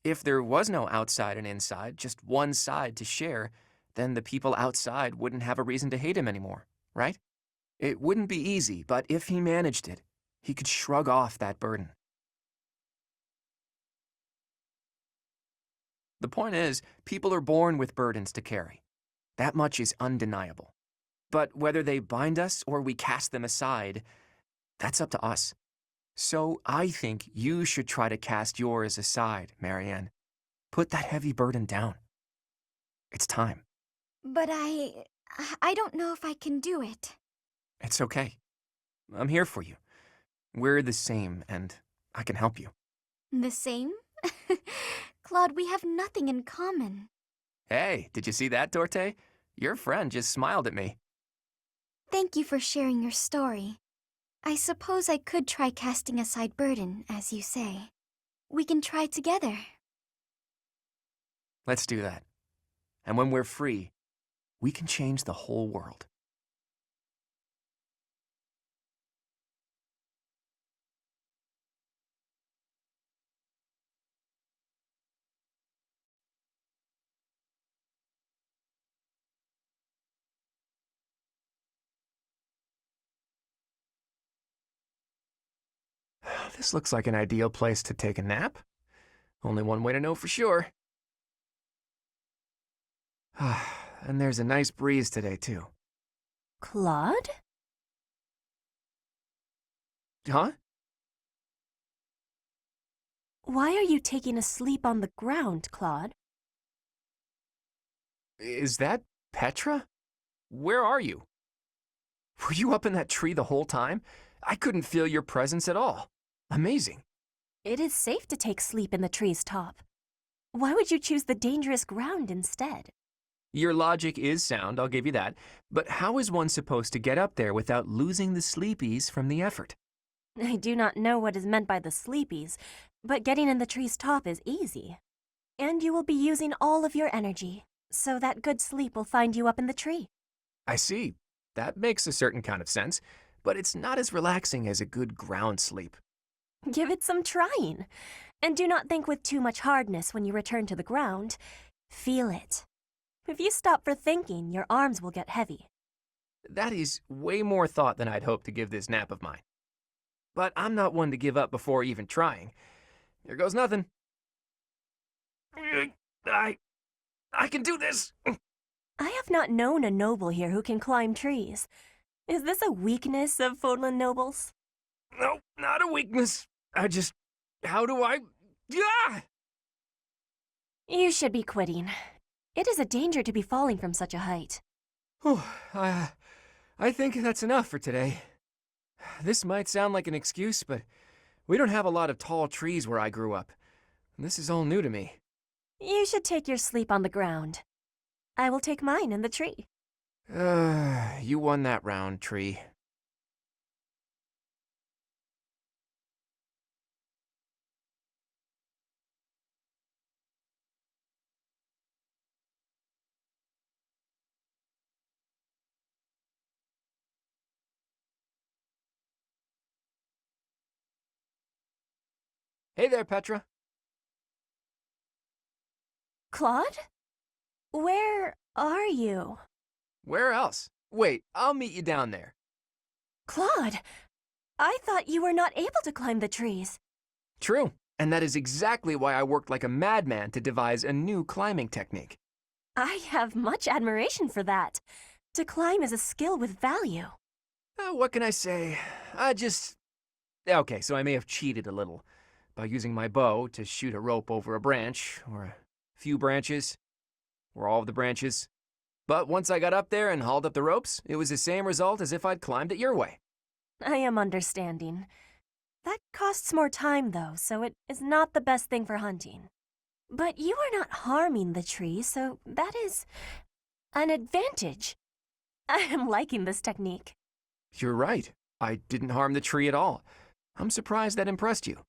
If there was no outside and inside, just one side to share, then the people outside wouldn't have a reason to hate him anymore, right? It wouldn't be easy, but if he managed it, he could shrug off that burden. The point is, people are born with burdens to carry. That much is undeniable. But whether they bind us or we cast them aside, that's up to us. So I think you should try to cast yours aside, Marianne. Put that heavy burden down. It's time. But I don't know if I can do it. It's okay. I'm here for you. We're the same, and I can help you. The same? Claude, we have nothing in common. Hey, did you see that, Dorte? Your friend just smiled at me. Thank you for sharing your story. I suppose I could try casting aside burden, as you say. We can try together. Let's do that. And when we're free, we can change the whole world. This looks like an ideal place to take a nap. Only one way to know for sure. And there's a nice breeze today, too. Claude? Huh? Why are you taking a sleep on the ground, Claude? Is that Petra? Where are you? Were you up in that tree the whole time? I couldn't feel your presence at all. Amazing. It is safe to take sleep in the tree's top. Why would you choose the dangerous ground instead? Your logic is sound, I'll give you that. But how is one supposed to get up there without losing the sleepies from the effort? I do not know what is meant by the sleepies, but getting in the tree's top is easy. And you will be using all of your energy, so that good sleep will find you up in the tree. I see. That makes a certain kind of sense, but it's not as relaxing as a good ground sleep. Give it some trying. And do not think with too much hardness when you return to the ground. Feel it. If you stop for thinking, your arms will get heavy. That is way more thought than I'd hoped to give this nap of mine. But I'm not one to give up before even trying. Here goes nothing. I can do this. I have not known a noble here who can climb trees. Is this a weakness of Fodlan nobles? No, not a weakness. How do I... Ah! You should be quitting. It is a danger to be falling from such a height. I think that's enough for today. This might sound like an excuse, but we don't have a lot of tall trees where I grew up. This is all new to me. You should take your sleep on the ground. I will take mine in the tree. You won that round, tree. Hey there, Petra. Claude? Where are you? Where else? Wait, I'll meet you down there. Claude, I thought you were not able to climb the trees. True, and that is exactly why I worked like a madman to devise a new climbing technique. I have much admiration for that. To climb is a skill with value. What can I say? Okay, so I may have cheated a little by using my bow to shoot a rope over a branch, or a few branches, or all of the branches. But once I got up there and hauled up the ropes, it was the same result as if I'd climbed it your way. I am understanding. That costs more time, though, so it is not the best thing for hunting. But you are not harming the tree, so that is an advantage. I am liking this technique. You're right. I didn't harm the tree at all. I'm surprised that impressed you.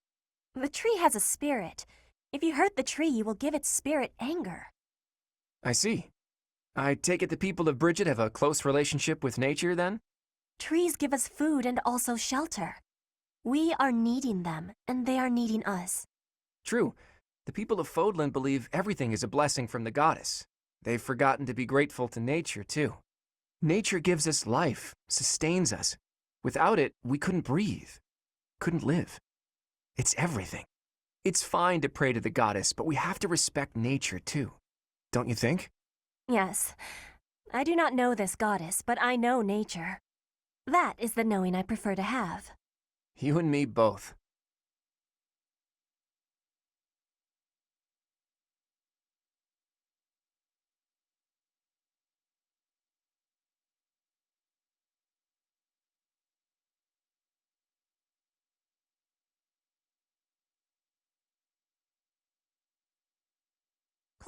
The tree has a spirit. If you hurt the tree, you will give its spirit anger. I see. I take it the people of Bridget have a close relationship with nature, then? Trees give us food and also shelter. We are needing them, and they are needing us. True. The people of Fodlan believe everything is a blessing from the goddess. They've forgotten to be grateful to nature, too. Nature gives us life, sustains us. Without it, we couldn't breathe, couldn't live. It's everything. It's fine to pray to the goddess, but we have to respect nature, too. Don't you think? Yes. I do not know this goddess, but I know nature. That is the knowing I prefer to have. You and me both.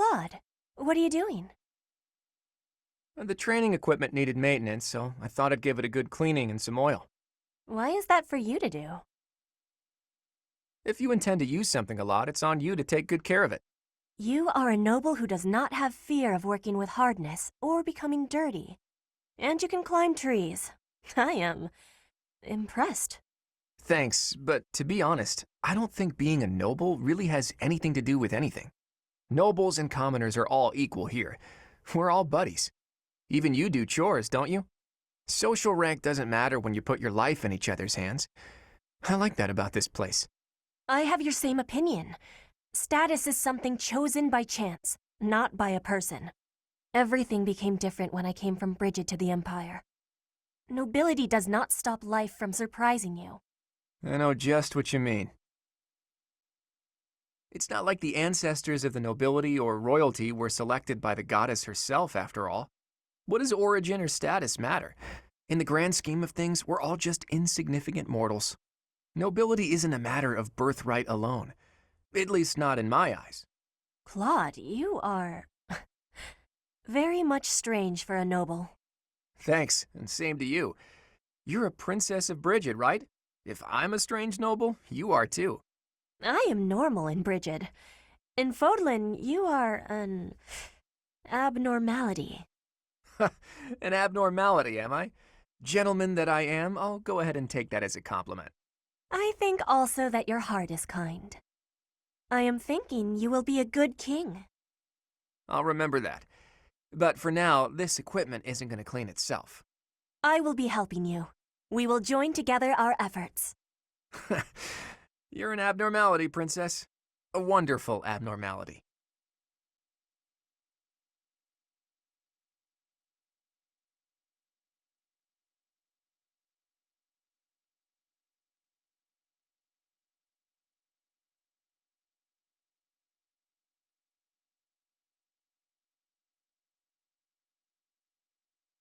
Claude, what are you doing? The training equipment needed maintenance, so I thought I'd give it a good cleaning and some oil. Why is that for you to do? If you intend to use something a lot, it's on you to take good care of it. You are a noble who does not have fear of working with hardness or becoming dirty. And you can climb trees. I am impressed. Thanks, but to be honest, I don't think being a noble really has anything to do with anything. Nobles and commoners are all equal here. We're all buddies. Even you do chores, don't you? Social rank doesn't matter when you put your life in each other's hands. I like that about this place. I have your same opinion. Status is something chosen by chance, not by a person. Everything became different when I came from Brigid to the Empire. Nobility does not stop life from surprising you. I know just what you mean. It's not like the ancestors of the nobility or royalty were selected by the goddess herself, after all. What does origin or status matter? In the grand scheme of things, we're all just insignificant mortals. Nobility isn't a matter of birthright alone. At least not in my eyes. Claude, you are very much strange for a noble. Thanks, and same to you. You're a princess of Brigid, right? If I'm a strange noble, you are too. I am normal in Brigid. In Fodlan, you are an abnormality. An abnormality, am I? Gentleman that I am, I'll go ahead and take that as a compliment. I think also that your heart is kind. I am thinking you will be a good king. I'll remember that. But for now, this equipment isn't going to clean itself. I will be helping you. We will join together our efforts. You're an abnormality, princess. A wonderful abnormality.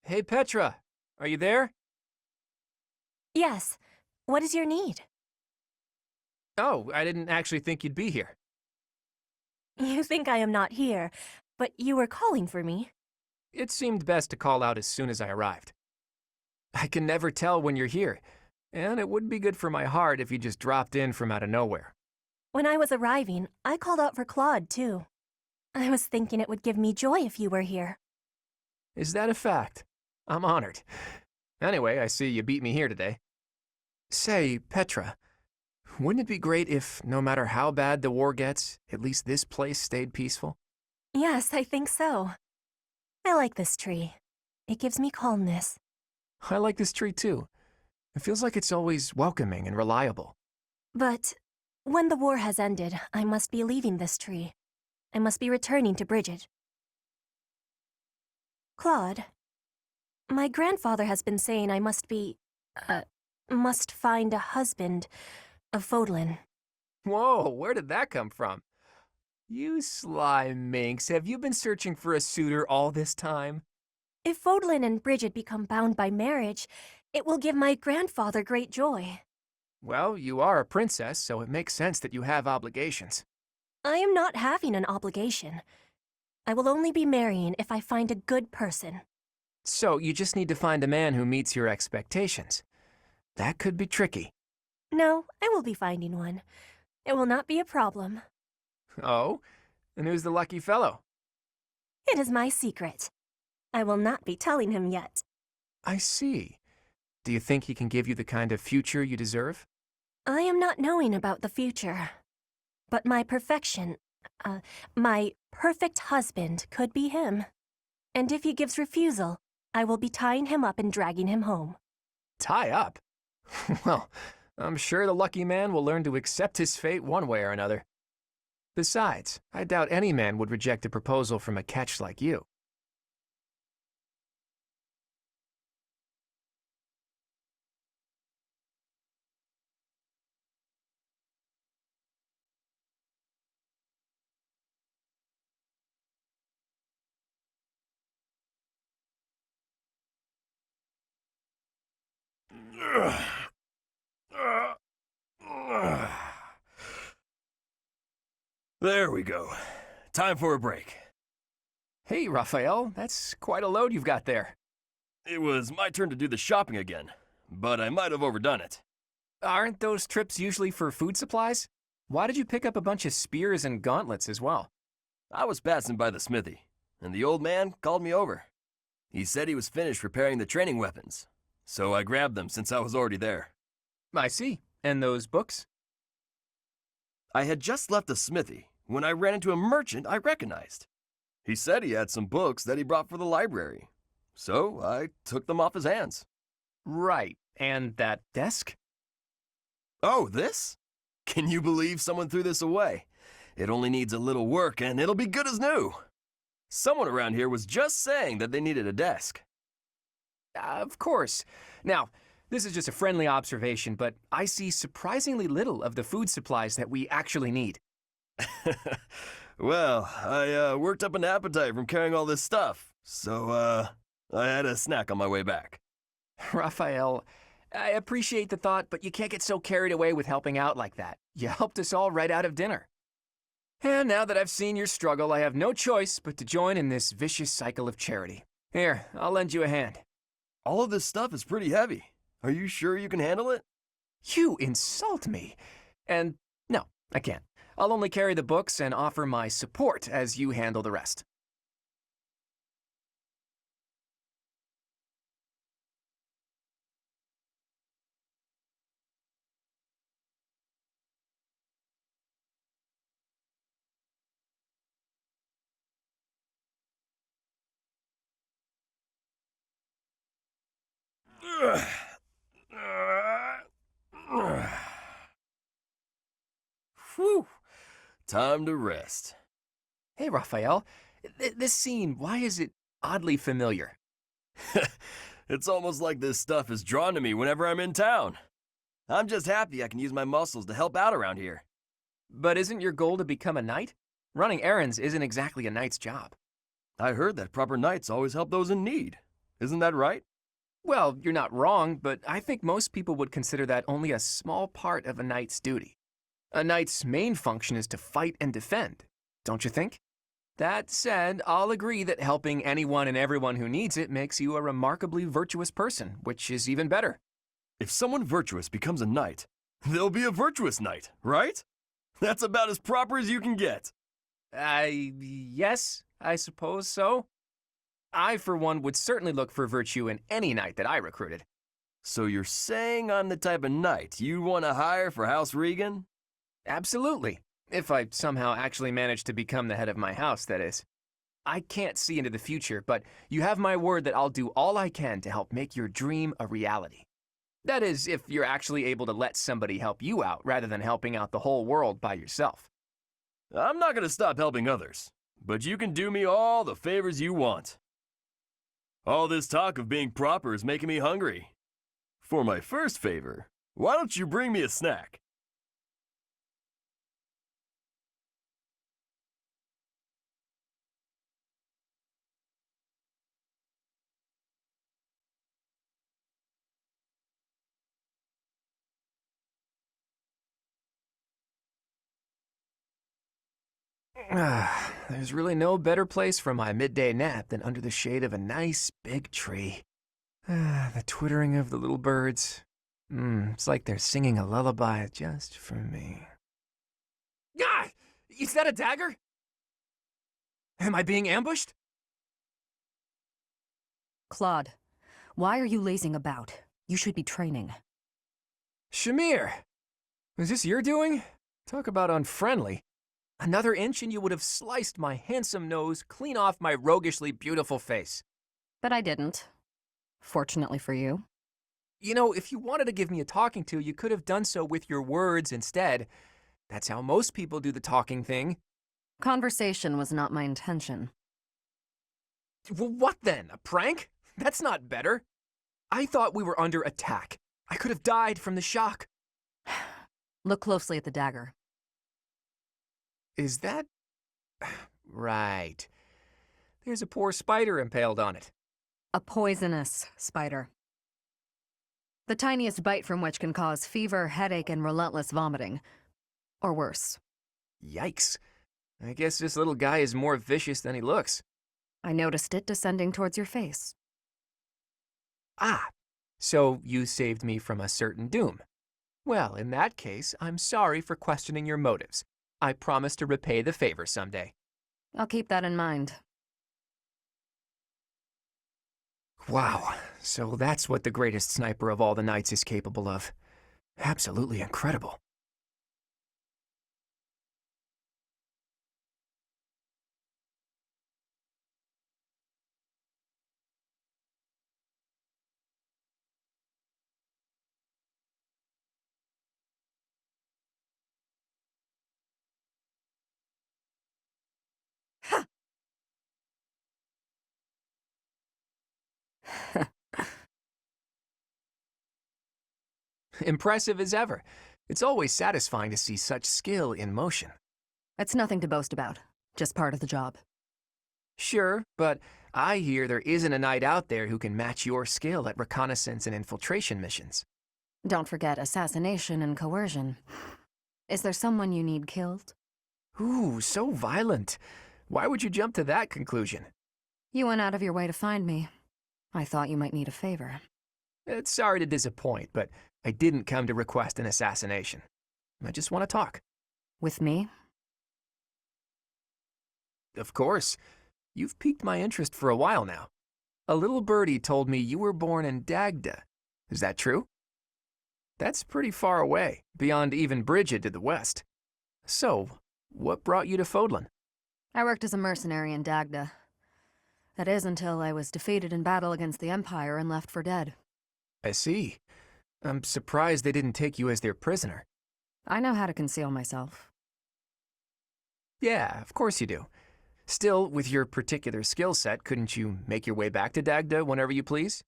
Hey, Petra. Are you there? Yes. What is your need? Oh, I didn't actually think you'd be here. You think I am not here, but you were calling for me. It seemed best to call out as soon as I arrived. I can never tell when you're here, and it wouldn't be good for my heart if you just dropped in from out of nowhere. When I was arriving, I called out for Claude, too. I was thinking it would give me joy if you were here. Is that a fact? I'm honored. Anyway, I see you beat me here today. Say, Petra, wouldn't it be great if, no matter how bad the war gets, at least this place stayed peaceful? Yes, I think so. I like this tree. It gives me calmness. I like this tree too. It feels like it's always welcoming and reliable. But when the war has ended, I must be leaving this tree. I must be returning to Brigid. Claude, my grandfather has been saying I must find a husband of Fodlan. Whoa, where did that come from? You sly minx, have you been searching for a suitor all this time? If Fodlan and Brigid become bound by marriage, it will give my grandfather great joy. Well, you are a princess, so it makes sense that you have obligations. I am not having an obligation. I will only be marrying if I find a good person. So you just need to find a man who meets your expectations. That could be tricky. No, I will be finding one. It will not be a problem. Oh? And who's the lucky fellow? It is my secret. I will not be telling him yet. I see. Do you think he can give you the kind of future you deserve? I am not knowing about the future. But my perfect husband could be him. And if he gives refusal, I will be tying him up and dragging him home. Tie up? Well, I'm sure the lucky man will learn to accept his fate one way or another. Besides, I doubt any man would reject a proposal from a catch like you. There we go. Time for a break. Hey, Raphael, that's quite a load you've got there. It was my turn to do the shopping again, but I might have overdone it. Aren't those trips usually for food supplies? Why did you pick up a bunch of spears and gauntlets as well? I was passing by the smithy, and the old man called me over. He said he was finished repairing the training weapons, so I grabbed them since I was already there. I see. And those books? I had just left the smithy when I ran into a merchant I recognized. He said he had some books that he brought for the library, so I took them off his hands. Right. And that desk? Oh, this? Can you believe someone threw this away? It only needs a little work and it'll be good as new. Someone around here was just saying that they needed a desk. Of course. Now, this is just a friendly observation, but I see surprisingly little of the food supplies that we actually need. Well, I worked up an appetite from carrying all this stuff, so I had a snack on my way back. Raphael, I appreciate the thought, but you can't get so carried away with helping out like that. You helped us all right out of dinner. And now that I've seen your struggle, I have no choice but to join in this vicious cycle of charity. Here, I'll lend you a hand. All of this stuff is pretty heavy. Are you sure you can handle it? You insult me. And no, I can't. I'll only carry the books and offer my support as you handle the rest. Whew. Time to rest. Hey, Raphael, this scene, why is it oddly familiar? It's almost like this stuff is drawn to me whenever I'm in town. I'm just happy I can use my muscles to help out around here. But isn't your goal to become a knight? Running errands isn't exactly a knight's job. I heard that proper knights always help those in need. Isn't that right? Well, you're not wrong, but I think most people would consider that only a small part of a knight's duty. A knight's main function is to fight and defend, don't you think? That said, I'll agree that helping anyone and everyone who needs it makes you a remarkably virtuous person, which is even better. If someone virtuous becomes a knight, they'll be a virtuous knight, right? That's about as proper as you can get. Yes, I suppose so. I, for one, would certainly look for virtue in any knight that I recruited. So you're saying I'm the type of knight you want to hire for House Regan? Absolutely. If I somehow actually manage to become the head of my house, that is. I can't see into the future, but you have my word that I'll do all I can to help make your dream a reality. That is, if you're actually able to let somebody help you out rather than helping out the whole world by yourself. I'm not going to stop helping others, but you can do me all the favors you want. All this talk of being proper is making me hungry. For my first favor, why don't you bring me a snack? There's really no better place for my midday nap than under the shade of a nice big tree. The twittering of the little birds. It's like they're singing a lullaby just for me. Ah! Is that a dagger? Am I being ambushed? Claude, why are you lazing about? You should be training. Shamir! Is this your doing? Talk about unfriendly. Another inch and you would have sliced my handsome nose clean off my roguishly beautiful face. But I didn't. Fortunately for you. You know, if you wanted to give me a talking to, you could have done so with your words instead. That's how most people do the talking thing. Conversation was not my intention. Well, what then? A prank? That's not better. I thought we were under attack. I could have died from the shock. Look closely at the dagger. Is that... Right. There's a poor spider impaled on it. A poisonous spider. The tiniest bite from which can cause fever, headache, and relentless vomiting. Or worse. Yikes. I guess this little guy is more vicious than he looks. I noticed it descending towards your face. Ah, so you saved me from a certain doom. Well, in that case, I'm sorry for questioning your motives. I promise to repay the favor someday. I'll keep that in mind. Wow, so that's what the greatest sniper of all the knights is capable of. Absolutely incredible. Impressive as ever. It's always satisfying to see such skill in motion. It's nothing to boast about, just part of the job. Sure, but I hear there isn't a knight out there who can match your skill at reconnaissance and infiltration missions. Don't forget assassination and coercion. Is there someone you need killed? Ooh, so violent. Why would you jump to that conclusion? You went out of your way to find me. I thought you might need a favor. It's sorry to disappoint, but I didn't come to request an assassination. I just want to talk. With me? Of course. You've piqued my interest for a while now. A little birdie told me you were born in Dagda. Is that true? That's pretty far away, beyond even Brigid to the west. So, what brought you to Fodlan? I worked as a mercenary in Dagda. That is until I was defeated in battle against the Empire and left for dead. I see. I'm surprised they didn't take you as their prisoner. I know how to conceal myself. Yeah, of course you do. Still, with your particular skill set, couldn't you make your way back to Dagda whenever you please?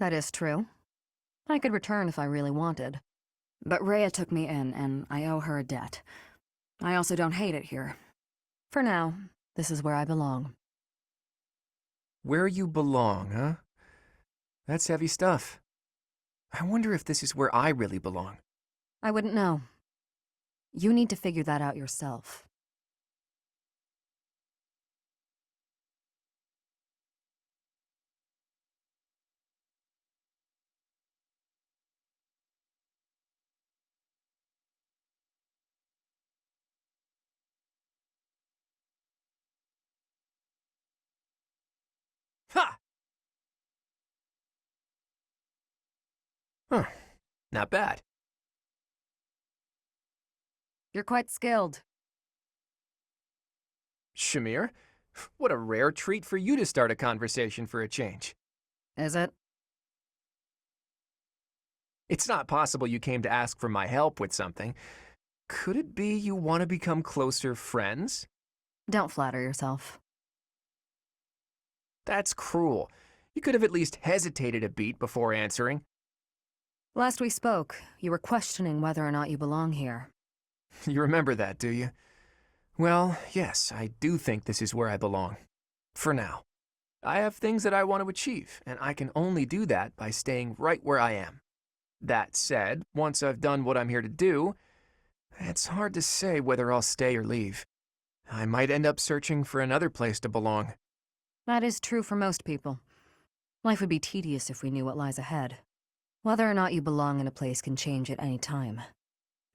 That is true. I could return if I really wanted. But Rhea took me in, and I owe her a debt. I also don't hate it here. For now, this is where I belong. Where you belong, huh? That's heavy stuff. I wonder if this is where I really belong. I wouldn't know. You need to figure that out yourself. Ha! Huh. Not bad. You're quite skilled. Shamir, what a rare treat for you to start a conversation for a change. Is it? It's not possible you came to ask for my help with something. Could it be you want to become closer friends? Don't flatter yourself. That's cruel. You could have at least hesitated a beat before answering. Last we spoke, you were questioning whether or not you belong here. You remember that, do you? Well, yes, I do think this is where I belong. For now. I have things that I want to achieve, and I can only do that by staying right where I am. That said, once I've done what I'm here to do, it's hard to say whether I'll stay or leave. I might end up searching for another place to belong. That is true for most people. Life would be tedious if we knew what lies ahead. Whether or not you belong in a place can change at any time.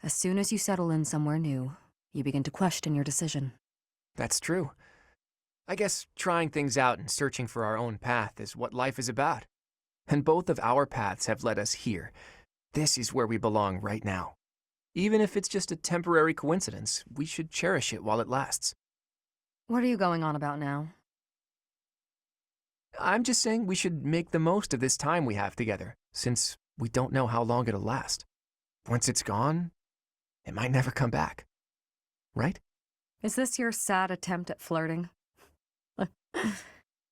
As soon as you settle in somewhere new, you begin to question your decision. That's true. I guess trying things out and searching for our own path is what life is about. And both of our paths have led us here. This is where we belong right now. Even if it's just a temporary coincidence, we should cherish it while it lasts. What are you going on about now? I'm just saying we should make the most of this time we have together, since we don't know how long it'll last. Once it's gone, it might never come back. Right? Is this your sad attempt at flirting?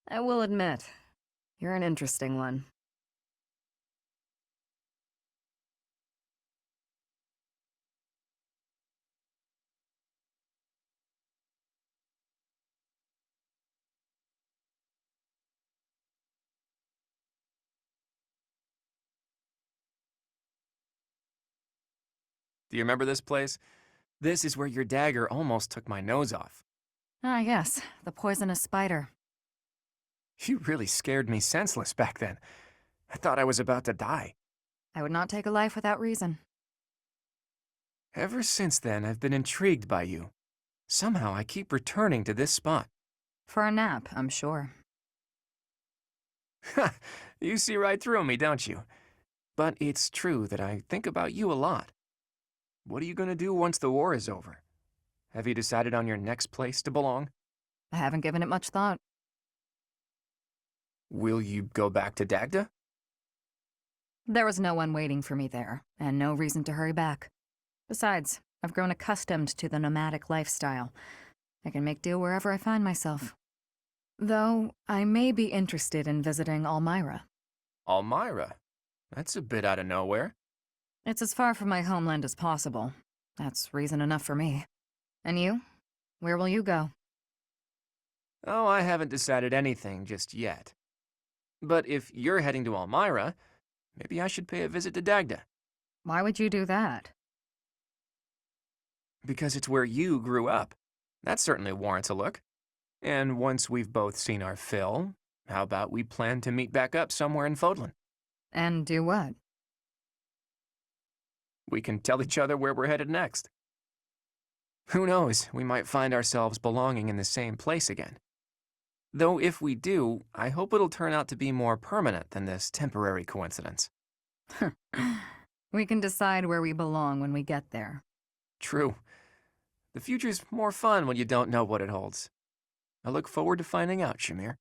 I will admit, you're an interesting one. Do you remember this place? This is where your dagger almost took my nose off. Ah, yes, the poisonous spider. You really scared me senseless back then. I thought I was about to die. I would not take a life without reason. Ever since then, I've been intrigued by you. Somehow I keep returning to this spot. For a nap, I'm sure. Ha! You see right through me, don't you? But it's true that I think about you a lot. What are you going to do once the war is over? Have you decided on your next place to belong? I haven't given it much thought. Will you go back to Dagda? There was no one waiting for me there, and no reason to hurry back. Besides, I've grown accustomed to the nomadic lifestyle. I can make do wherever I find myself. Though, I may be interested in visiting Almyra. Almyra? That's a bit out of nowhere. It's as far from my homeland as possible. That's reason enough for me. And you? Where will you go? Oh, I haven't decided anything just yet. But if you're heading to Almyra, maybe I should pay a visit to Dagda. Why would you do that? Because it's where you grew up. That certainly warrants a look. And once we've both seen our fill, how about we plan to meet back up somewhere in Fodlan? And do what? We can tell each other where we're headed next. Who knows, we might find ourselves belonging in the same place again. Though if we do, I hope it'll turn out to be more permanent than this temporary coincidence. We can decide where we belong when we get there. True. The future's more fun when you don't know what it holds. I look forward to finding out, Shamir.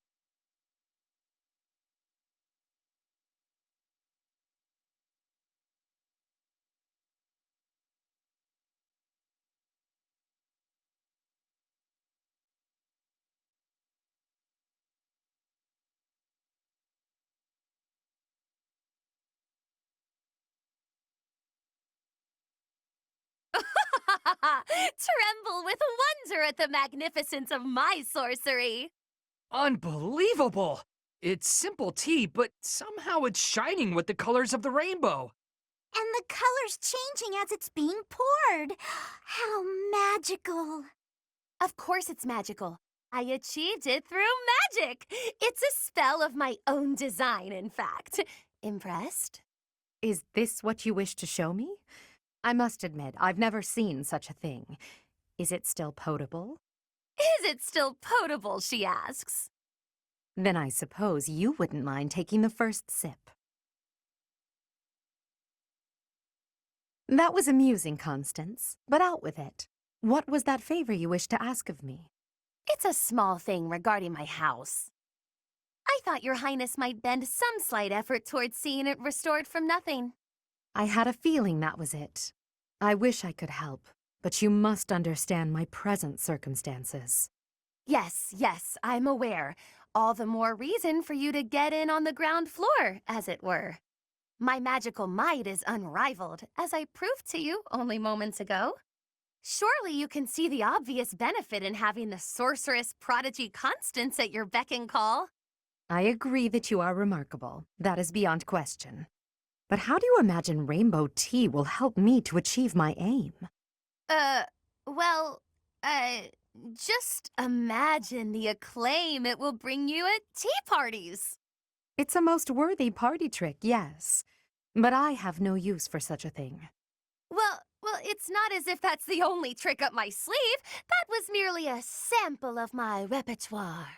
Tremble with wonder at the magnificence of my sorcery. Unbelievable! It's simple tea, but somehow it's shining with the colors of the rainbow. And the color's changing as it's being poured. How magical. Of course it's magical. I achieved it through magic. It's a spell of my own design, in fact. Impressed? Is this what you wish to show me? I must admit, I've never seen such a thing. Is it still potable? Is it still potable, she asks. Then I suppose you wouldn't mind taking the first sip. That was amusing, Constance, but out with it. What was that favor you wished to ask of me? It's a small thing regarding my house. I thought your highness might bend some slight effort towards seeing it restored from nothing. I had a feeling that was it. I wish I could help, but you must understand my present circumstances. Yes, I'm aware. All the more reason for you to get in on the ground floor, as it were. My magical might is unrivaled, as I proved to you only moments ago. Surely you can see the obvious benefit in having the sorceress prodigy Constance at your beck and call. I agree that you are remarkable. That is beyond question. But how do you imagine rainbow tea will help me to achieve my aim? Just imagine the acclaim it will bring you at tea parties. It's a most worthy party trick, yes. But I have no use for such a thing. Well, it's not as if that's the only trick up my sleeve. That was merely a sample of my repertoire.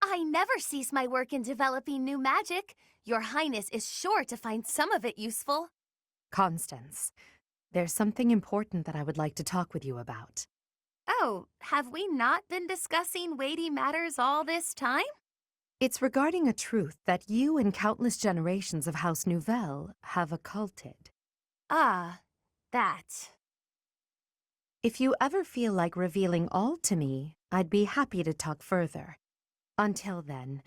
I never cease my work in developing new magic. Your Highness is sure to find some of it useful. Constance, there's something important that I would like to talk with you about. Oh, have we not been discussing weighty matters all this time? It's regarding a truth that you and countless generations of House Nouvelle have occulted. Ah, that. If you ever feel like revealing all to me, I'd be happy to talk further. Until then,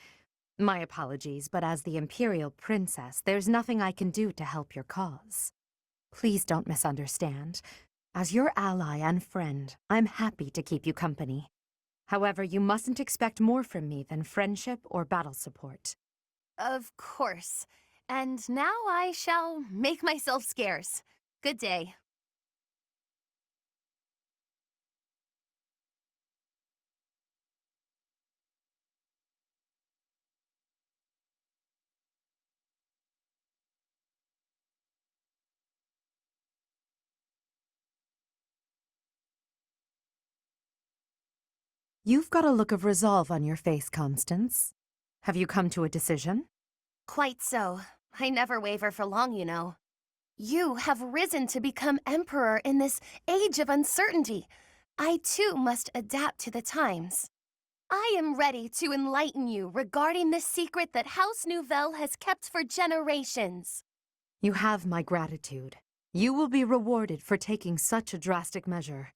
my apologies, but as the Imperial Princess, there's nothing I can do to help your cause. Please don't misunderstand. As your ally and friend, I'm happy to keep you company. However, you mustn't expect more from me than friendship or battle support. Of course. And now I shall make myself scarce. Good day. You've got a look of resolve on your face, Constance. Have you come to a decision? Quite so. I never waver for long, you know. You have risen to become emperor in this age of uncertainty. I too must adapt to the times. I am ready to enlighten you regarding the secret that House Nouvelle has kept for generations. You have my gratitude. You will be rewarded for taking such a drastic measure.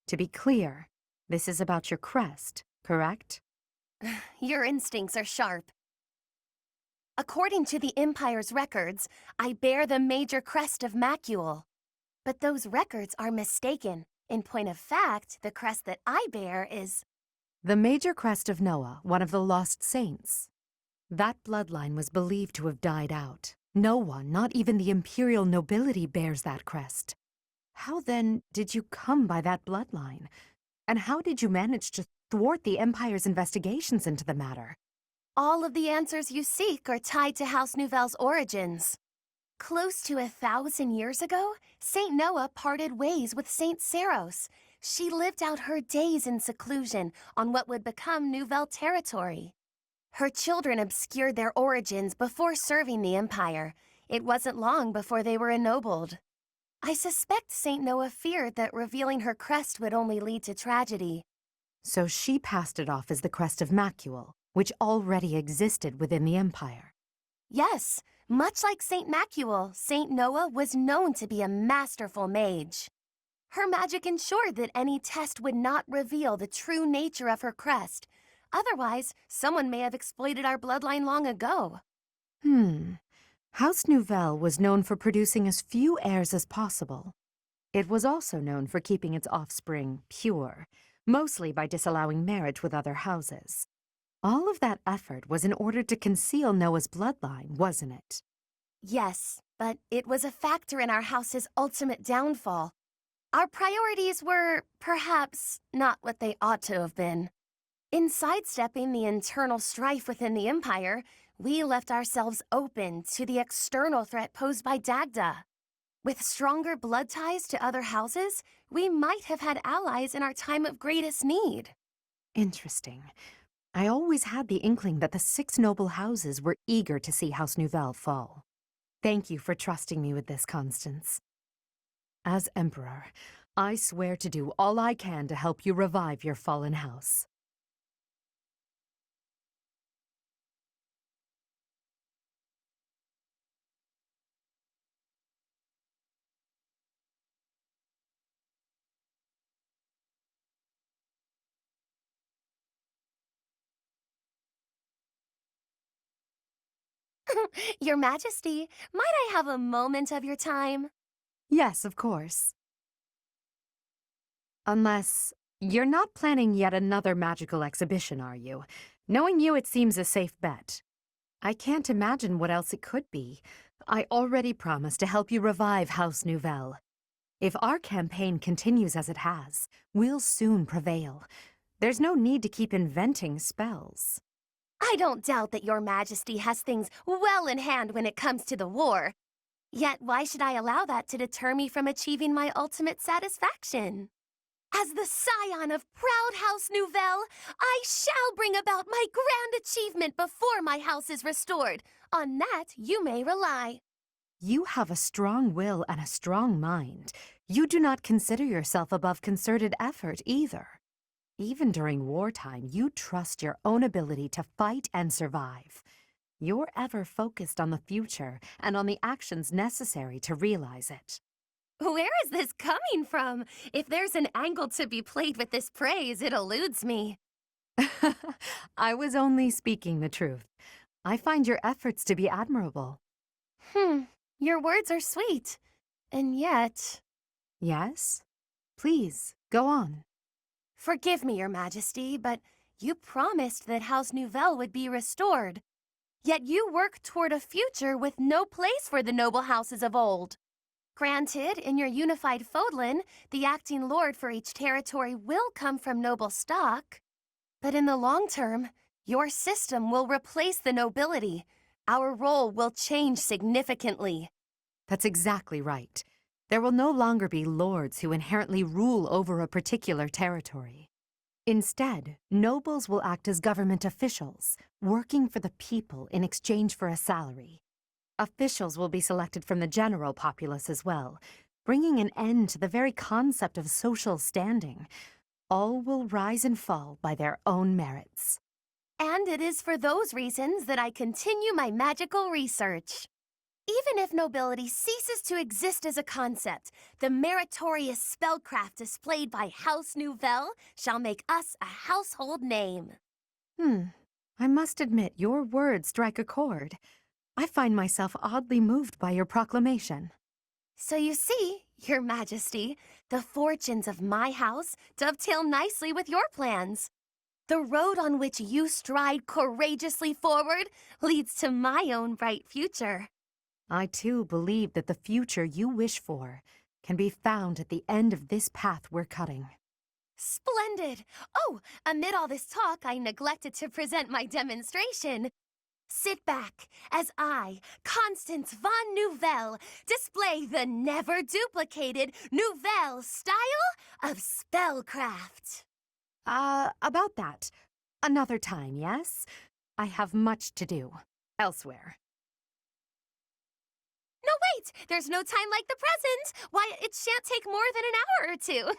To be clear, this is about your crest, correct? Your instincts are sharp. According to the Empire's records, I bear the major crest of Macule. But those records are mistaken. In point of fact, the crest that I bear is... The major crest of Noah, one of the lost saints. That bloodline was believed to have died out. No one, not even the imperial nobility, bears that crest. How then did you come by that bloodline? And how did you manage to thwart the Empire's investigations into the matter? All of the answers you seek are tied to House Nouvelle's origins. Close to 1,000 years ago, Saint Noah parted ways with Saint Saros. She lived out her days in seclusion on what would become Nouvelle territory. Her children obscured their origins before serving the Empire. It wasn't long before they were ennobled. I suspect Saint Noah feared that revealing her crest would only lead to tragedy. So she passed it off as the crest of Macule, which already existed within the Empire. Yes, much like Saint Macule, Saint Noah was known to be a masterful mage. Her magic ensured that any test would not reveal the true nature of her crest. Otherwise, someone may have exploited our bloodline long ago. House Nouvelle was known for producing as few heirs as possible. It was also known for keeping its offspring pure, mostly by disallowing marriage with other houses. All of that effort was in order to conceal Noah's bloodline, wasn't it? Yes, but it was a factor in our house's ultimate downfall. Our priorities were, perhaps, not what they ought to have been. In sidestepping the internal strife within the Empire, we left ourselves open to the external threat posed by Dagda. With stronger blood ties to other houses, we might have had allies in our time of greatest need. Interesting. I always had the inkling that the 6 noble houses were eager to see House Nouvelle fall. Thank you for trusting me with this, Constance. As Emperor, I swear to do all I can to help you revive your fallen house. Your Majesty, might I have a moment of your time? Yes, of course. Unless you're not planning yet another magical exhibition, are you? Knowing you, it seems a safe bet. I can't imagine what else it could be. I already promised to help you revive House Nouvelle. If our campaign continues as it has, we'll soon prevail. There's no need to keep inventing spells. I don't doubt that Your Majesty has things well in hand when it comes to the war. Yet why should I allow that to deter me from achieving my ultimate satisfaction? As the scion of proud House Nouvelle, I shall bring about my grand achievement before my house is restored. On that you may rely. You have a strong will and a strong mind. You do not consider yourself above concerted effort either. Even during wartime, you trust your own ability to fight and survive. You're ever focused on the future and on the actions necessary to realize it. Where is this coming from? If there's an angle to be played with this praise, it eludes me. I was only speaking the truth. I find your efforts to be admirable. Your words are sweet. And yet... Yes? Please, go on. Forgive me, Your Majesty, but you promised that House Nouvelle would be restored. Yet you work toward a future with no place for the noble houses of old. Granted, in your unified Fodlan, the acting lord for each territory will come from noble stock. But in the long term, your system will replace the nobility. Our role will change significantly. That's exactly right. There will no longer be lords who inherently rule over a particular territory. Instead, nobles will act as government officials, working for the people in exchange for a salary. Officials will be selected from the general populace as well, bringing an end to the very concept of social standing. All will rise and fall by their own merits. And it is for those reasons that I continue my magical research. Even if nobility ceases to exist as a concept, the meritorious spellcraft displayed by House Nouvelle shall make us a household name. I must admit, your words strike a chord. I find myself oddly moved by your proclamation. So you see, Your Majesty, the fortunes of my house dovetail nicely with your plans. The road on which you stride courageously forward leads to my own bright future. I too believe that the future you wish for can be found at the end of this path we're cutting. Splendid! Oh, amid all this talk, I neglected to present my demonstration. Sit back as I, Constance von Nouvelle, display the never-duplicated Nouvelle style of spellcraft. About that. Another time, yes? I have much to do. Elsewhere. No, wait! There's no time like the present! Why, it shan't take more than an hour or two.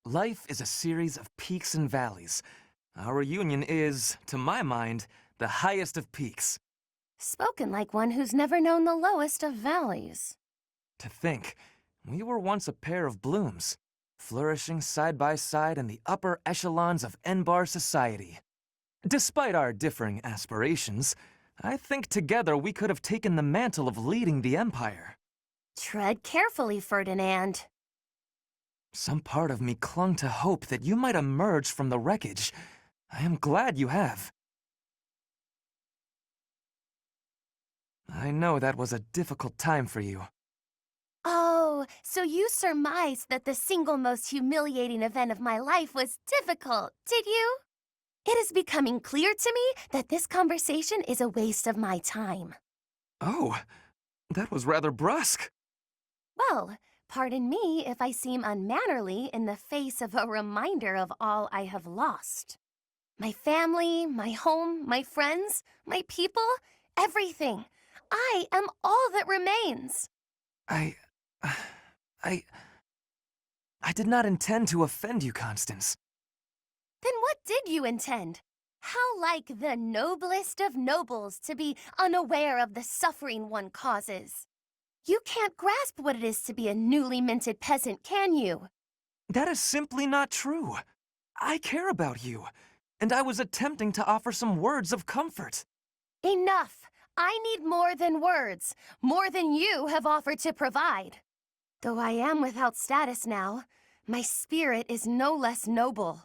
Life is a series of peaks and valleys. Our union is, to my mind, the highest of peaks. Spoken like one who's never known the lowest of valleys. To think, we were once a pair of blooms, flourishing side by side in the upper echelons of Enbar society. Despite our differing aspirations, I think together we could have taken the mantle of leading the Empire. Tread carefully, Ferdinand. Some part of me clung to hope that you might emerge from the wreckage. I am glad you have. I know that was a difficult time for you. Oh, so you surmised that the single most humiliating event of my life was difficult, did you? It is becoming clear to me that this conversation is a waste of my time. Oh, that was rather brusque. Well, pardon me if I seem unmannerly in the face of a reminder of all I have lost. My family, my home, my friends, my people, everything. I am all that remains. I did not intend to offend you, Constance. Then what did you intend? How like the noblest of nobles to be unaware of the suffering one causes. You can't grasp what it is to be a newly minted peasant, can you? That is simply not true. I care about you, and I was attempting to offer some words of comfort. Enough! I need more than words, more than you have offered to provide. Though I am without status now, my spirit is no less noble.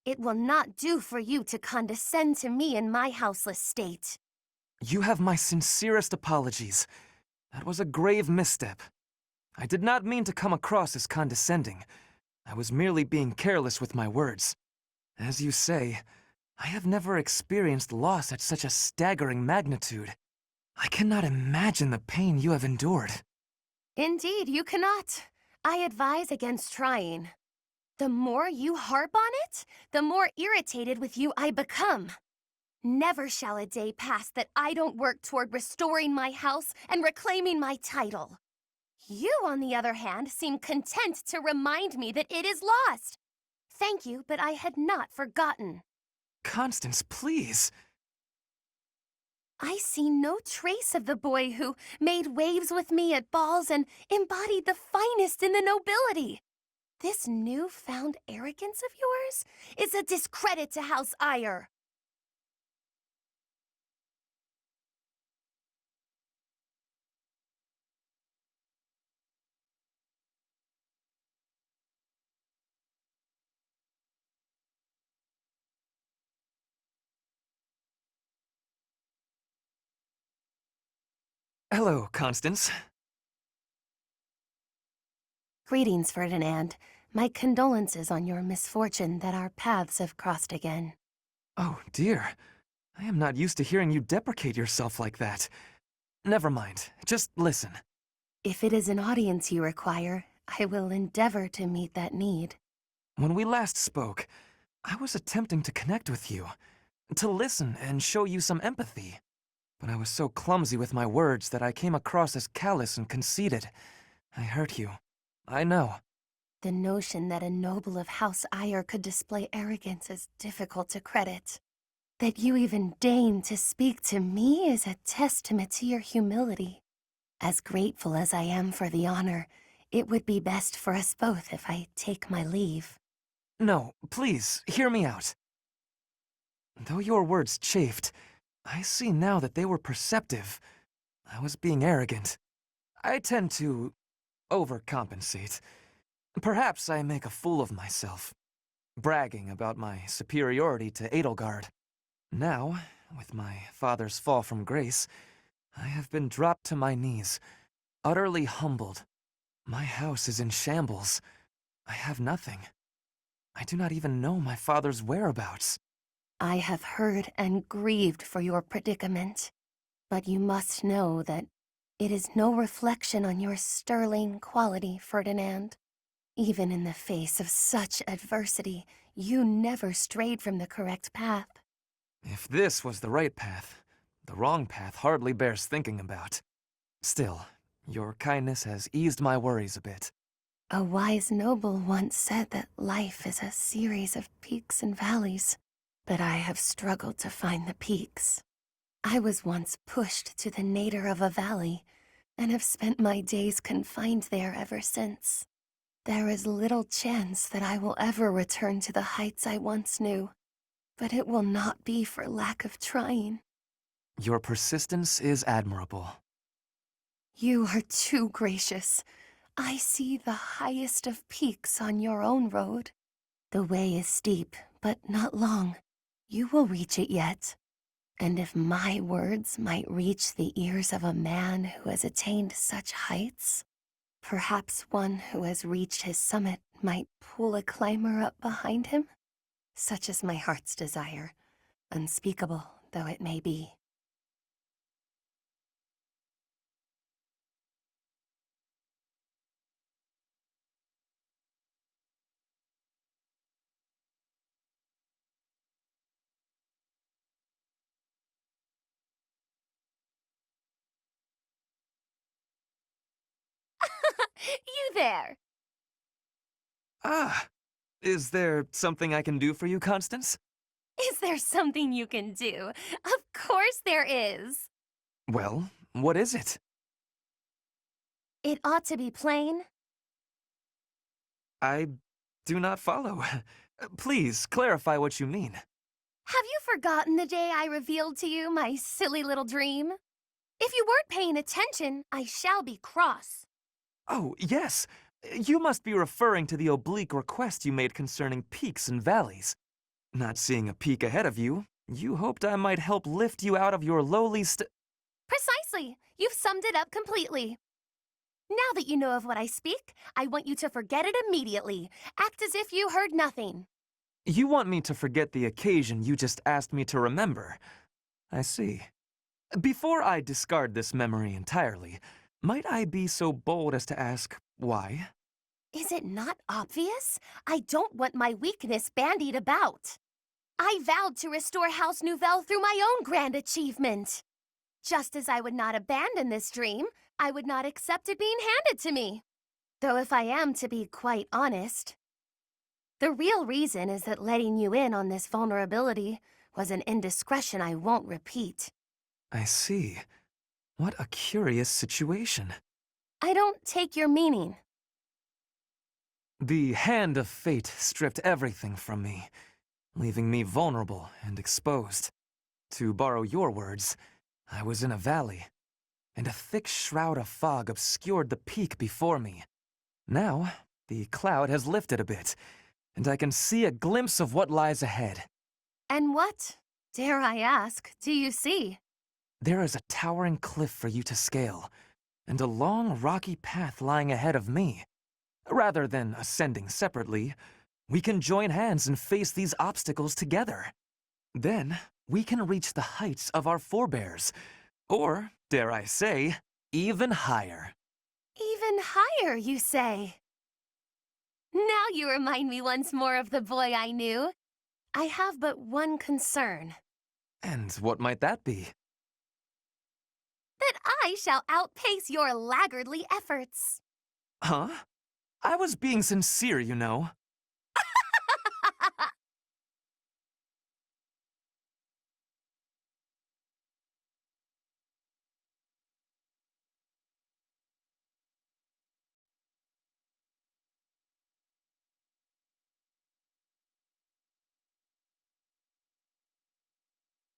It will not do for you to condescend to me in my houseless state. You have my sincerest apologies. That was a grave misstep. I did not mean to come across as condescending. I was merely being careless with my words. As you say, I have never experienced loss at such a staggering magnitude. I cannot imagine the pain you have endured. Indeed, you cannot. I advise against trying. The more you harp on it, the more irritated with you I become. Never shall a day pass that I don't work toward restoring my house and reclaiming my title. You, on the other hand, seem content to remind me that it is lost. Thank you, but I had not forgotten. Constance, please. I see no trace of the boy who made waves with me at balls and embodied the finest in the nobility. This newfound arrogance of yours is a discredit to House Eyre. Hello, Constance. Greetings, Ferdinand. My condolences on your misfortune that our paths have crossed again. Oh, dear. I am not used to hearing you deprecate yourself like that. Never mind. Just listen. If it is an audience you require, I will endeavor to meet that need. When we last spoke, I was attempting to connect with you, to listen and show you some empathy. But I was so clumsy with my words that I came across as callous and conceited. I hurt you. I know. The notion that a noble of House Iyer could display arrogance is difficult to credit. That you even deign to speak to me is a testament to your humility. As grateful as I am for the honor, it would be best for us both if I take my leave. No, please, hear me out. Though your words chafed, I see now that they were perceptive. I was being arrogant. I tend to overcompensate. Perhaps I make a fool of myself, bragging about my superiority to Edelgard. Now, with my father's fall from grace, I have been dropped to my knees, utterly humbled. My house is in shambles. I have nothing. I do not even know my father's whereabouts. I have heard and grieved for your predicament, but you must know that it is no reflection on your sterling quality, Ferdinand. Even in the face of such adversity, you never strayed from the correct path. If this was the right path, the wrong path hardly bears thinking about. Still, your kindness has eased my worries a bit. A wise noble once said that life is a series of peaks and valleys, but I have struggled to find the peaks. I was once pushed to the nadir of a valley, and have spent my days confined there ever since. There is little chance that I will ever return to the heights I once knew, but it will not be for lack of trying. Your persistence is admirable. You are too gracious. I see the highest of peaks on your own road. The way is steep, but not long. You will reach it yet. And if my words might reach the ears of a man who has attained such heights, perhaps one who has reached his summit might pull a climber up behind him? Such is my heart's desire, unspeakable though it may be. You there! Ah, is there something I can do for you, Constance? Is there something you can do? Of course there is! Well, what is it? It ought to be plain. I do not follow. Please, clarify what you mean. Have you forgotten the day I revealed to you my silly little dream? If you weren't paying attention, I shall be cross. Oh, yes. You must be referring to the oblique request you made concerning peaks and valleys. Not seeing a peak ahead of you, you hoped I might help lift you out of your lowly Precisely. You've summed it up completely. Now that you know of what I speak, I want you to forget it immediately. Act as if you heard nothing. You want me to forget the occasion you just asked me to remember. I see. Before I discard this memory entirely, might I be so bold as to ask why? Is it not obvious? I don't want my weakness bandied about. I vowed to restore House Nouvelle through my own grand achievement. Just as I would not abandon this dream, I would not accept it being handed to me. Though if I am to be quite honest, the real reason is that letting you in on this vulnerability was an indiscretion I won't repeat. I see. What a curious situation. I don't take your meaning. The hand of fate stripped everything from me, leaving me vulnerable and exposed. To borrow your words, I was in a valley, and a thick shroud of fog obscured the peak before me. Now, the cloud has lifted a bit, and I can see a glimpse of what lies ahead. And what, dare I ask, do you see? There is a towering cliff for you to scale, and a long, rocky path lying ahead of me. Rather than ascending separately, we can join hands and face these obstacles together. Then, we can reach the heights of our forebears. Or, dare I say, even higher. Even higher, you say? Now you remind me once more of the boy I knew. I have but one concern. And what might that be? That I shall outpace your laggardly efforts. Huh? I was being sincere, you know.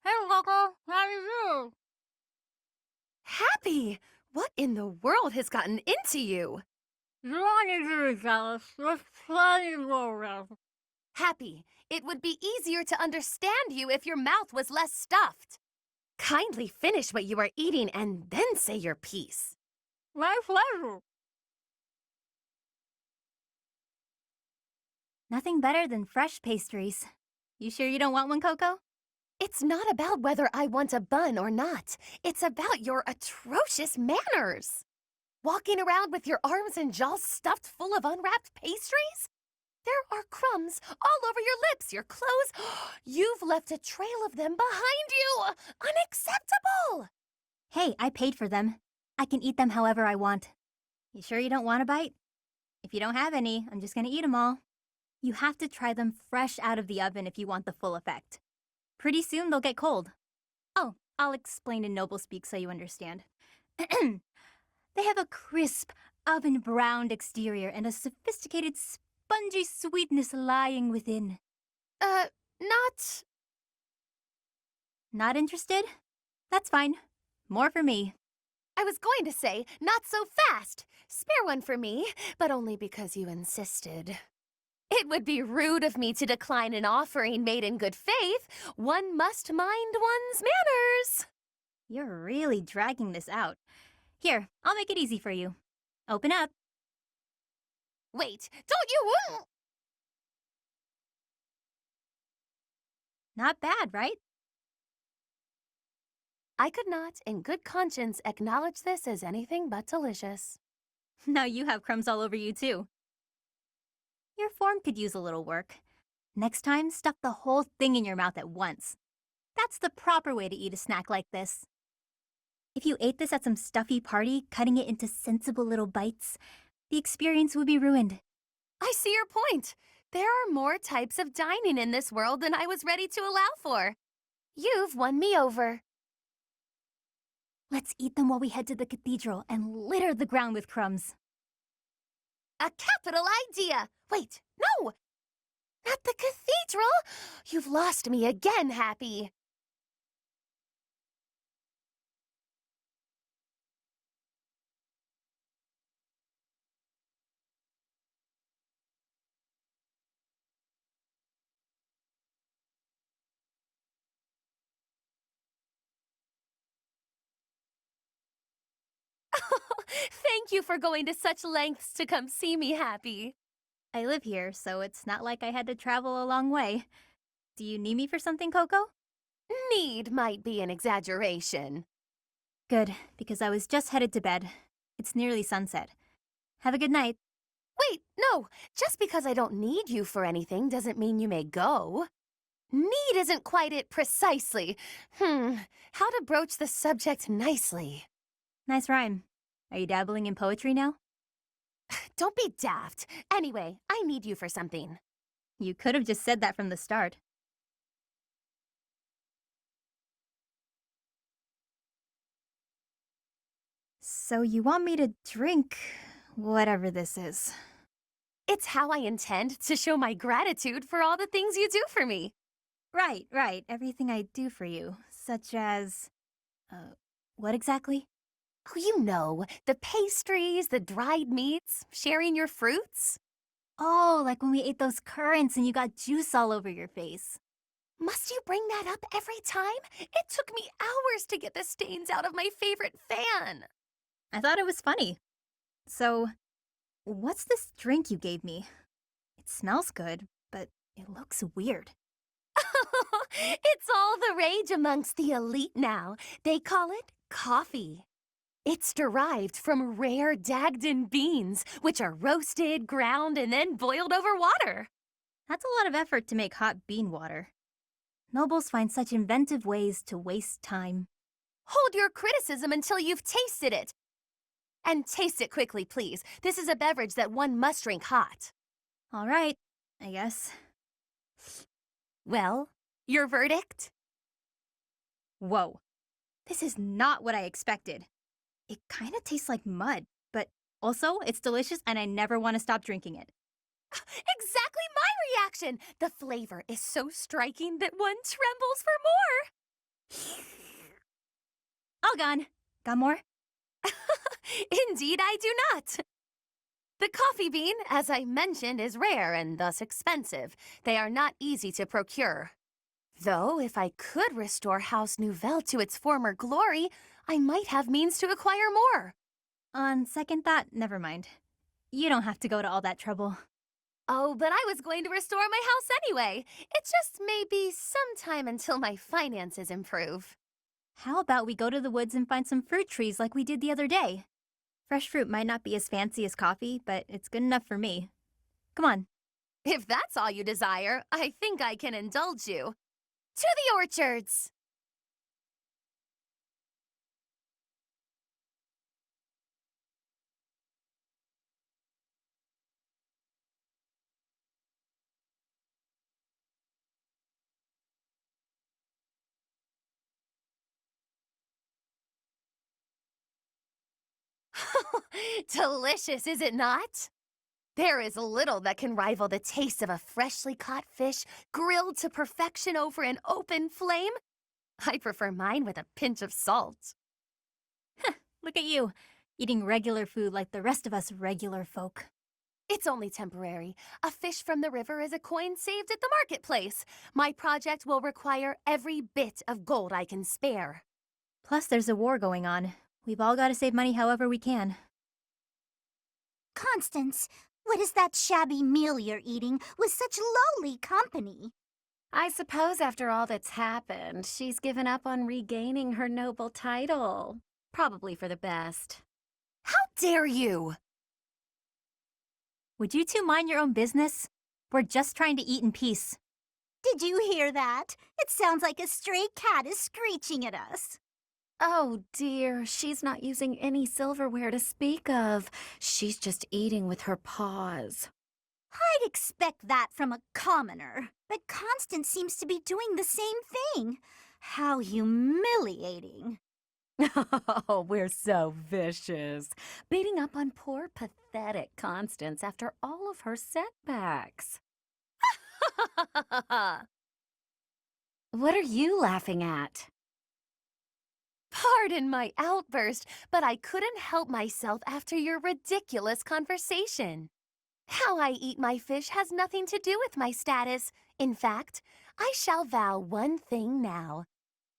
Hey, Coco, how are you? Happy! What in the world has gotten into you? You don't need to be jealous. There's plenty to go around. Happy, it would be easier to understand you if your mouth was less stuffed. Kindly finish what you are eating and then say your piece. My pleasure. Nothing better than fresh pastries. You sure you don't want one, Coco? It's not about whether I want a bun or not. It's about your atrocious manners. Walking around with your arms and jaws stuffed full of unwrapped pastries? There are crumbs all over your lips, your clothes. You've left a trail of them behind you. Unacceptable! Hey, I paid for them. I can eat them however I want. You sure you don't want a bite? If you don't have any, I'm just gonna eat them all. You have to try them fresh out of the oven if you want the full effect. Pretty soon they'll get cold. Oh, I'll explain in noble speak so you understand. They have a crisp, oven-browned exterior and a sophisticated, spongy sweetness lying within. Not... Not interested? That's fine. More for me. I was going to say, not so fast. Spare one for me, but only because you insisted. It would be rude of me to decline an offering made in good faith. One must mind one's manners. You're really dragging this out. Here, I'll make it easy for you. Open up. Wait, don't you... Not bad, right? I could not, in good conscience, acknowledge this as anything but delicious. Now you have crumbs all over you, too. Your form could use a little work. Next time, stuff the whole thing in your mouth at once. That's the proper way to eat a snack like this. If you ate this at some stuffy party, cutting it into sensible little bites, the experience would be ruined. I see your point. There are more types of dining in this world than I was ready to allow for. You've won me over. Let's eat them while we head to the cathedral and litter the ground with crumbs. A capital idea! Wait, no! Not the cathedral! You've lost me again, Happy. Thank you for going to such lengths to come see me, Happy. I live here, so it's not like I had to travel a long way. Do you need me for something, Coco? Need might be an exaggeration. Good, because I was just headed to bed. It's nearly sunset. Have a good night. Wait, no. Just because I don't need you for anything doesn't mean you may go. Need isn't quite it precisely. How to broach the subject nicely. Nice rhyme. Are you dabbling in poetry now? Don't be daft. Anyway, I need you for something. You could have just said that from the start. So you want me to drink whatever this is? It's how I intend to show my gratitude for all the things you do for me. Right. Everything I do for you. Such as... what exactly? Oh, you know, the pastries, the dried meats, sharing your fruits. Oh, like when we ate those currants and you got juice all over your face. Must you bring that up every time? It took me hours to get the stains out of my favorite fan. I thought it was funny. So, What's this drink you gave me? It smells good, but it looks weird. It's all the rage amongst the elite now. They call it coffee. It's derived from rare Dagdan beans, which are roasted, ground, and then boiled over water. That's a lot of effort to make hot bean water. Nobles find such inventive ways to waste time. Hold your criticism until you've tasted it. And taste it quickly, please. This is a beverage that one must drink hot. All right, I guess. Well, your verdict? Whoa. This is not what I expected. It kind of tastes like mud, but also it's delicious and I never want to stop drinking it. Exactly my reaction! The flavor is so striking that one trembles for more. All gone. Got more? Indeed, I do not. The coffee bean, as I mentioned, is rare and thus expensive. They are not easy to procure. Though, if I could restore House Nouvelle to its former glory, I might have means to acquire more. On second thought, never mind. You don't have to go to all that trouble. Oh, but I was going to restore my house anyway. It just may be some time until my finances improve. How about we go to the woods and find some fruit trees like we did the other day? Fresh fruit might not be as fancy as coffee, but it's good enough for me. Come on. If that's all you desire, I think I can indulge you. To the orchards! Delicious, is it not? There is little that can rival the taste of a freshly caught fish grilled to perfection over an open flame. I prefer mine with a pinch of salt. Look at you, eating regular food like the rest of us regular folk. It's only temporary. A fish from the river is a coin saved at the marketplace. My project will require every bit of gold I can spare. Plus, there's a war going on. We've all got to save money however we can. Constance, what is that shabby meal you're eating with such lowly company? I suppose after all that's happened, she's given up on regaining her noble title. Probably for the best. How dare you! Would you two mind your own business? We're just trying to eat in peace. Did you hear that? It sounds like a stray cat is screeching at us. Oh dear, she's not using any silverware to speak of. She's just eating with her paws. I'd expect that from a commoner, but Constance seems to be doing the same thing. How humiliating. Oh, we're so vicious. Beating up on poor, pathetic Constance after all of her setbacks. What are you laughing at? Pardon my outburst, but I couldn't help myself after your ridiculous conversation. How I eat my fish has nothing to do with my status. In fact, I shall vow one thing now.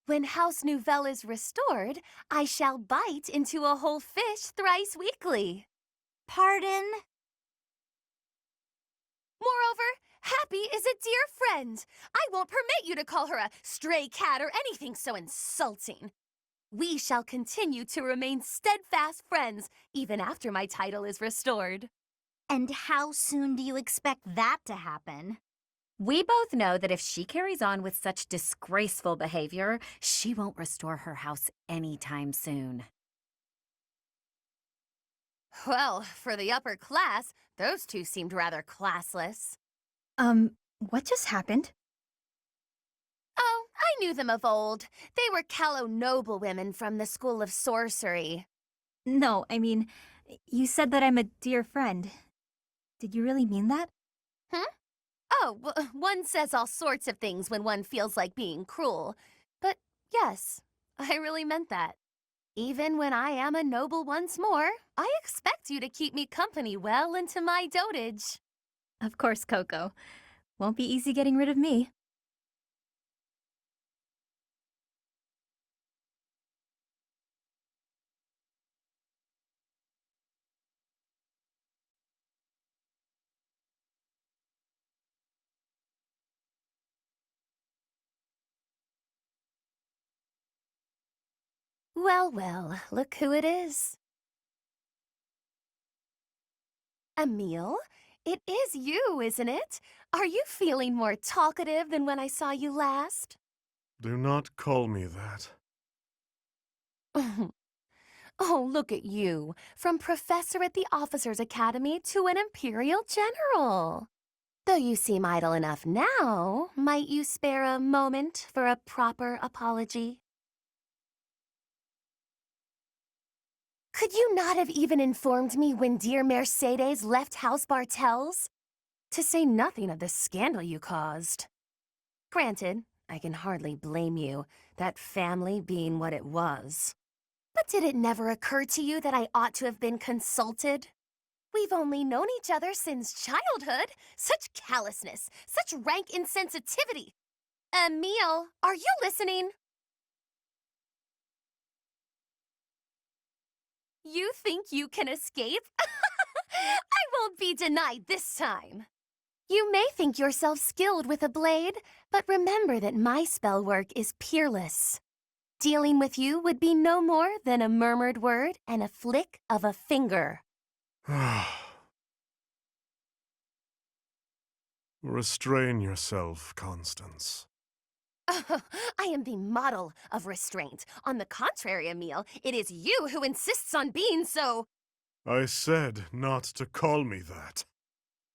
When House Nouvelle is restored, I shall bite into a whole fish thrice weekly. Pardon? Moreover, Hapi is a dear friend. I won't permit you to call her a stray cat or anything so insulting. We shall continue to remain steadfast friends, even after my title is restored. And how soon do you expect that to happen? We both know that if she carries on with such disgraceful behavior, she won't restore her house anytime soon. Well, for the upper class, those two seemed rather classless. What just happened? Oh, I knew them of old. They were callow noblewomen from the School of Sorcery. No, I mean, you said that I'm a dear friend. Did you really mean that? Oh, one says all sorts of things when one feels like being cruel. But yes, I really meant that. Even when I am a noble once more, I expect you to keep me company well into my dotage. Of course, Coco. Won't be easy getting rid of me. Well, well, look who it is. Emile, it is you, isn't it? Are you feeling more talkative than when I saw you last? Do not call me that. Oh, look at you. From professor at the Officers' Academy to an Imperial General. Though you seem idle enough now, might you spare a moment for a proper apology? Could you not have even informed me when dear Mercedes left House Bartels? To say nothing of the scandal you caused. Granted, I can hardly blame you, that family being what it was. But did it never occur to you that I ought to have been consulted? We've only known each other since childhood. Such callousness, such rank insensitivity. Emile, are you listening? You think you can escape? I won't be denied this time. You may think yourself skilled with a blade, but remember that my spell work is peerless. Dealing with you would be no more than a murmured word and a flick of a finger. Restrain yourself, Constance. I am the model of restraint. On the contrary, Emile, it is you who insists on being so. I said not to call me that.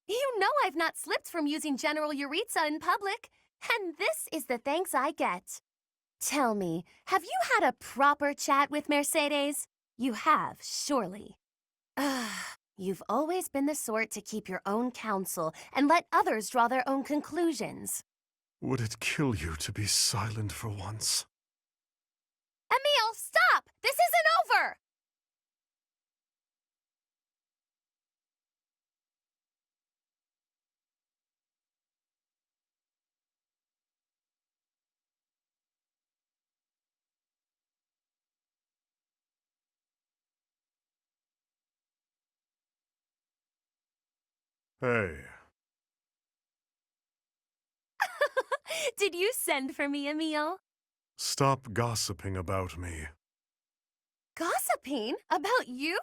You know I've not slipped from using General Jeritza in public, and this is the thanks I get. Tell me, have you had a proper chat with Mercedes? You have, surely. You've always been the sort to keep your own counsel and let others draw their own conclusions. Would it kill you to be silent for once? Emile, stop! This isn't over! Hey. Did you send for me, Emile? Stop gossiping about me. Gossiping? About you?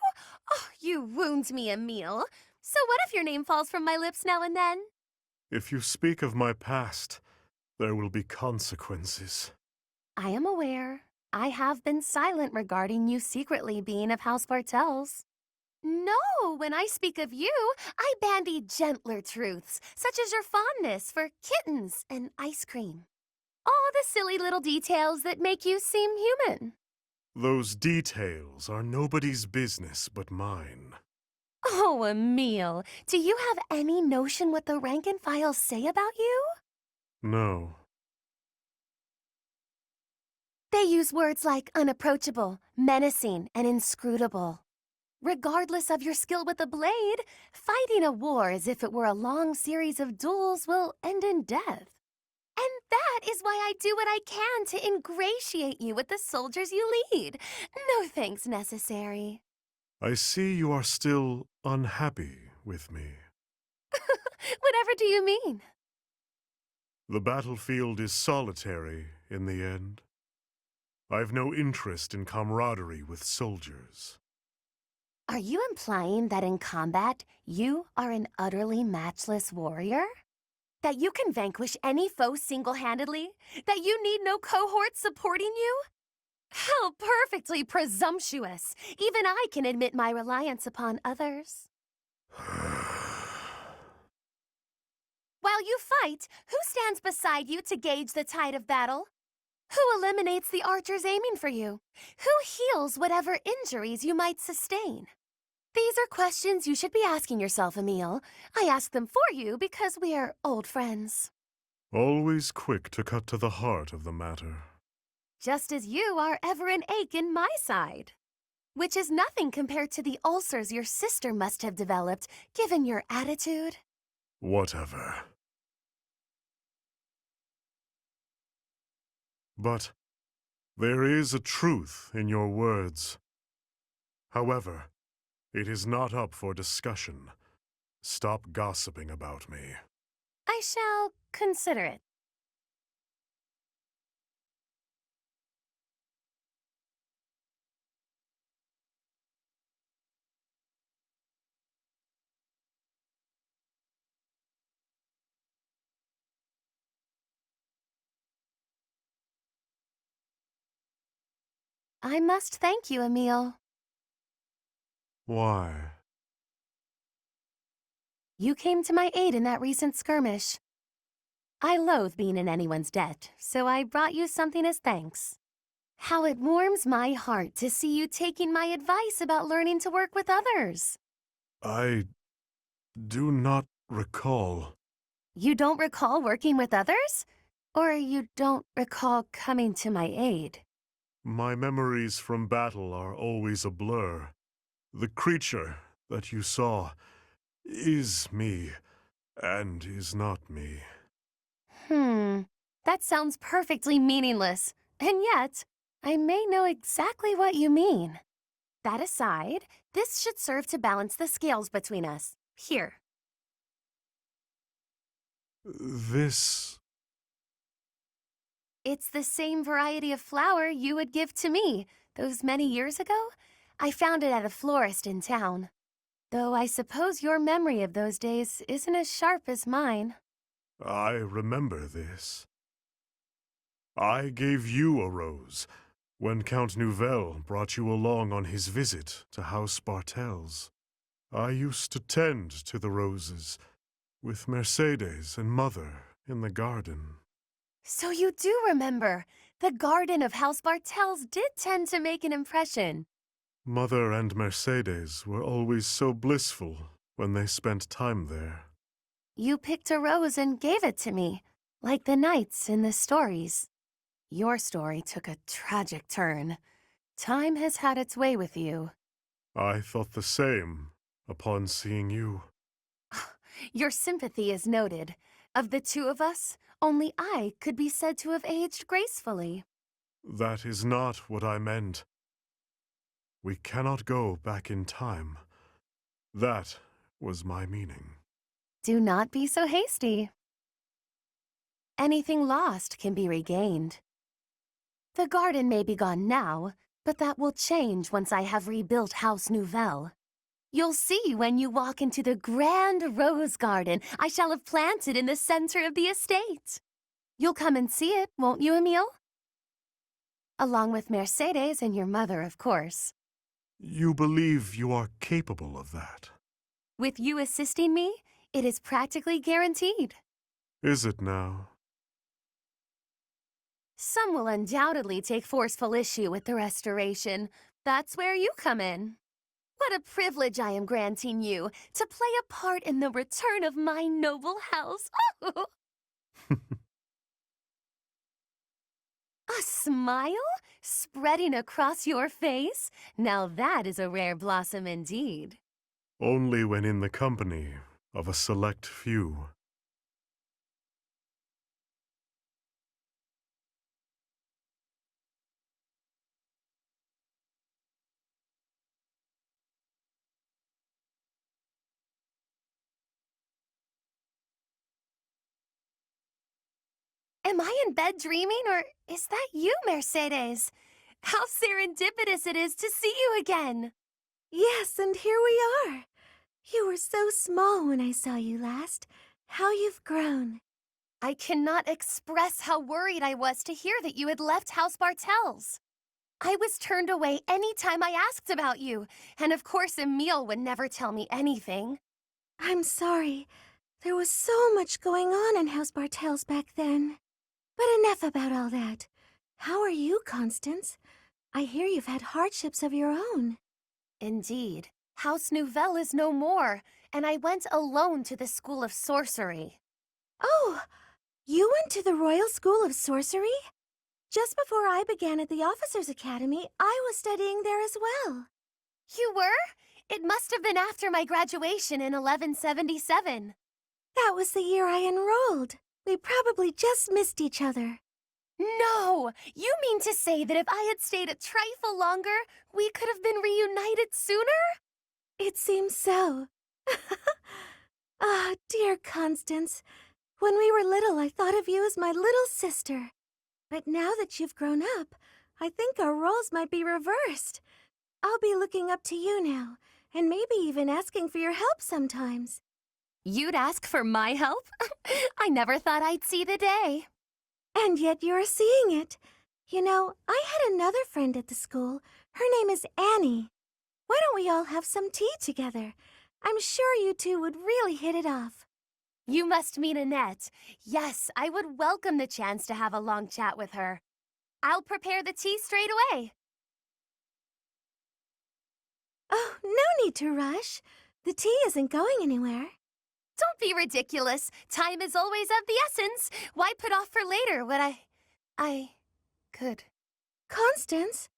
Oh, you wound me, Emile. So what if your name falls from my lips now and then? If you speak of my past, there will be consequences. I am aware. I have been silent regarding you secretly being of House Bartels. No, when I speak of you, I bandy gentler truths, such as your fondness for kittens and ice cream. All the silly little details that make you seem human. Those details are nobody's business but mine. Oh, Emile, do you have any notion what the rank and file say about you? No. They use words like unapproachable, menacing, and inscrutable. Regardless of your skill with a blade, fighting a war as if it were a long series of duels will end in death. And that is why I do what I can to ingratiate you with the soldiers you lead. No thanks necessary. I see you are still unhappy with me. Whatever do you mean? The battlefield is solitary in the end. I've no interest in camaraderie with soldiers. Are you implying that in combat, you are an utterly matchless warrior? That you can vanquish any foe single-handedly? That you need no cohorts supporting you? How perfectly presumptuous! Even I can admit my reliance upon others. While you fight, who stands beside you to gauge the tide of battle? Who eliminates the archers aiming for you? Who heals whatever injuries you might sustain? These are questions you should be asking yourself, Emile. I ask them for you because we are old friends. Always quick to cut to the heart of the matter. Just as you are ever an ache in my side. Which is nothing compared to the ulcers your sister must have developed, given your attitude. Whatever. But there is a truth in your words. However, it is not up for discussion. Stop gossiping about me. I shall consider it. I must thank you, Emile. Why? You came to my aid in that recent skirmish. I loathe being in anyone's debt, so I brought you something as thanks. How it warms my heart to see you taking my advice about learning to work with others. I do not recall. You don't recall working with others? Or you don't recall coming to my aid? My memories from battle are always a blur. The creature that you saw is me, and is not me. That sounds perfectly meaningless, and yet, I may know exactly what you mean. That aside, this should serve to balance the scales between us. Here. This... It's the same variety of flower you would give to me. Those many years ago, I found it at a florist in town. Though I suppose your memory of those days isn't as sharp as mine. I remember this. I gave you a rose when Count Nouvelle brought you along on his visit to House Bartels. I used to tend to the roses with Mercedes and Mother in the garden. So you do remember. The garden of House Bartels did tend to make an impression. Mother and Mercedes were always so blissful when they spent time there. You picked a rose and gave it to me, like the knights in the stories. Your story took a tragic turn. Time has had its way with you. I thought the same upon seeing you. Your sympathy is noted. Of the two of us, only I could be said to have aged gracefully. That is not what I meant. We cannot go back in time. That was my meaning. Do not be so hasty. Anything lost can be regained. The garden may be gone now, but that will change once I have rebuilt House Nouvelle. You'll see when you walk into the grand rose garden I shall have planted in the center of the estate. You'll come and see it, won't you, Emile? Along with Mercedes and your mother, of course. You believe you are capable of that? With you assisting me, it is practically guaranteed. Is it now? Some will undoubtedly take forceful issue with the restoration. That's where you come in. What a privilege I am granting you to play a part in the return of my noble house. A smile spreading across your face? Now that is a rare blossom indeed. Only when in the company of a select few. Am I in bed dreaming, or is that you, Mercedes? How serendipitous it is to see you again. Yes, and here we are. You were so small when I saw you last. How you've grown. I cannot express how worried I was to hear that you had left House Bartels. I was turned away any time I asked about you, and of course Emile would never tell me anything. I'm sorry. There was so much going on in House Bartels back then. But enough about all that. How are you, Constance? I hear you've had hardships of your own. Indeed. House Nouvelle is no more, and I went alone to the School of Sorcery. Oh, you went to the Royal School of Sorcery? Just before I began at the Officers' Academy, I was studying there as well. You were? It must have been after my graduation in 1177. That was the year I enrolled. We probably just missed each other. No! You mean to say that if I had stayed a trifle longer, we could have been reunited sooner? It seems so. Ah, dear Constance. When we were little, I thought of you as my little sister. But now that you've grown up, I think our roles might be reversed. I'll be looking up to you now, and maybe even asking for your help sometimes. You'd ask for my help? I never thought I'd see the day. And yet you're seeing it. You know, I had another friend at the school. Her name is Annie. Why don't we all have some tea together? I'm sure you two would really hit it off. You must mean Annette. Yes, I would welcome the chance to have a long chat with her. I'll prepare the tea straight away. Oh, no need to rush. The tea isn't going anywhere. Don't be ridiculous. Time is always of the essence. Why put off for later what I could? Constance,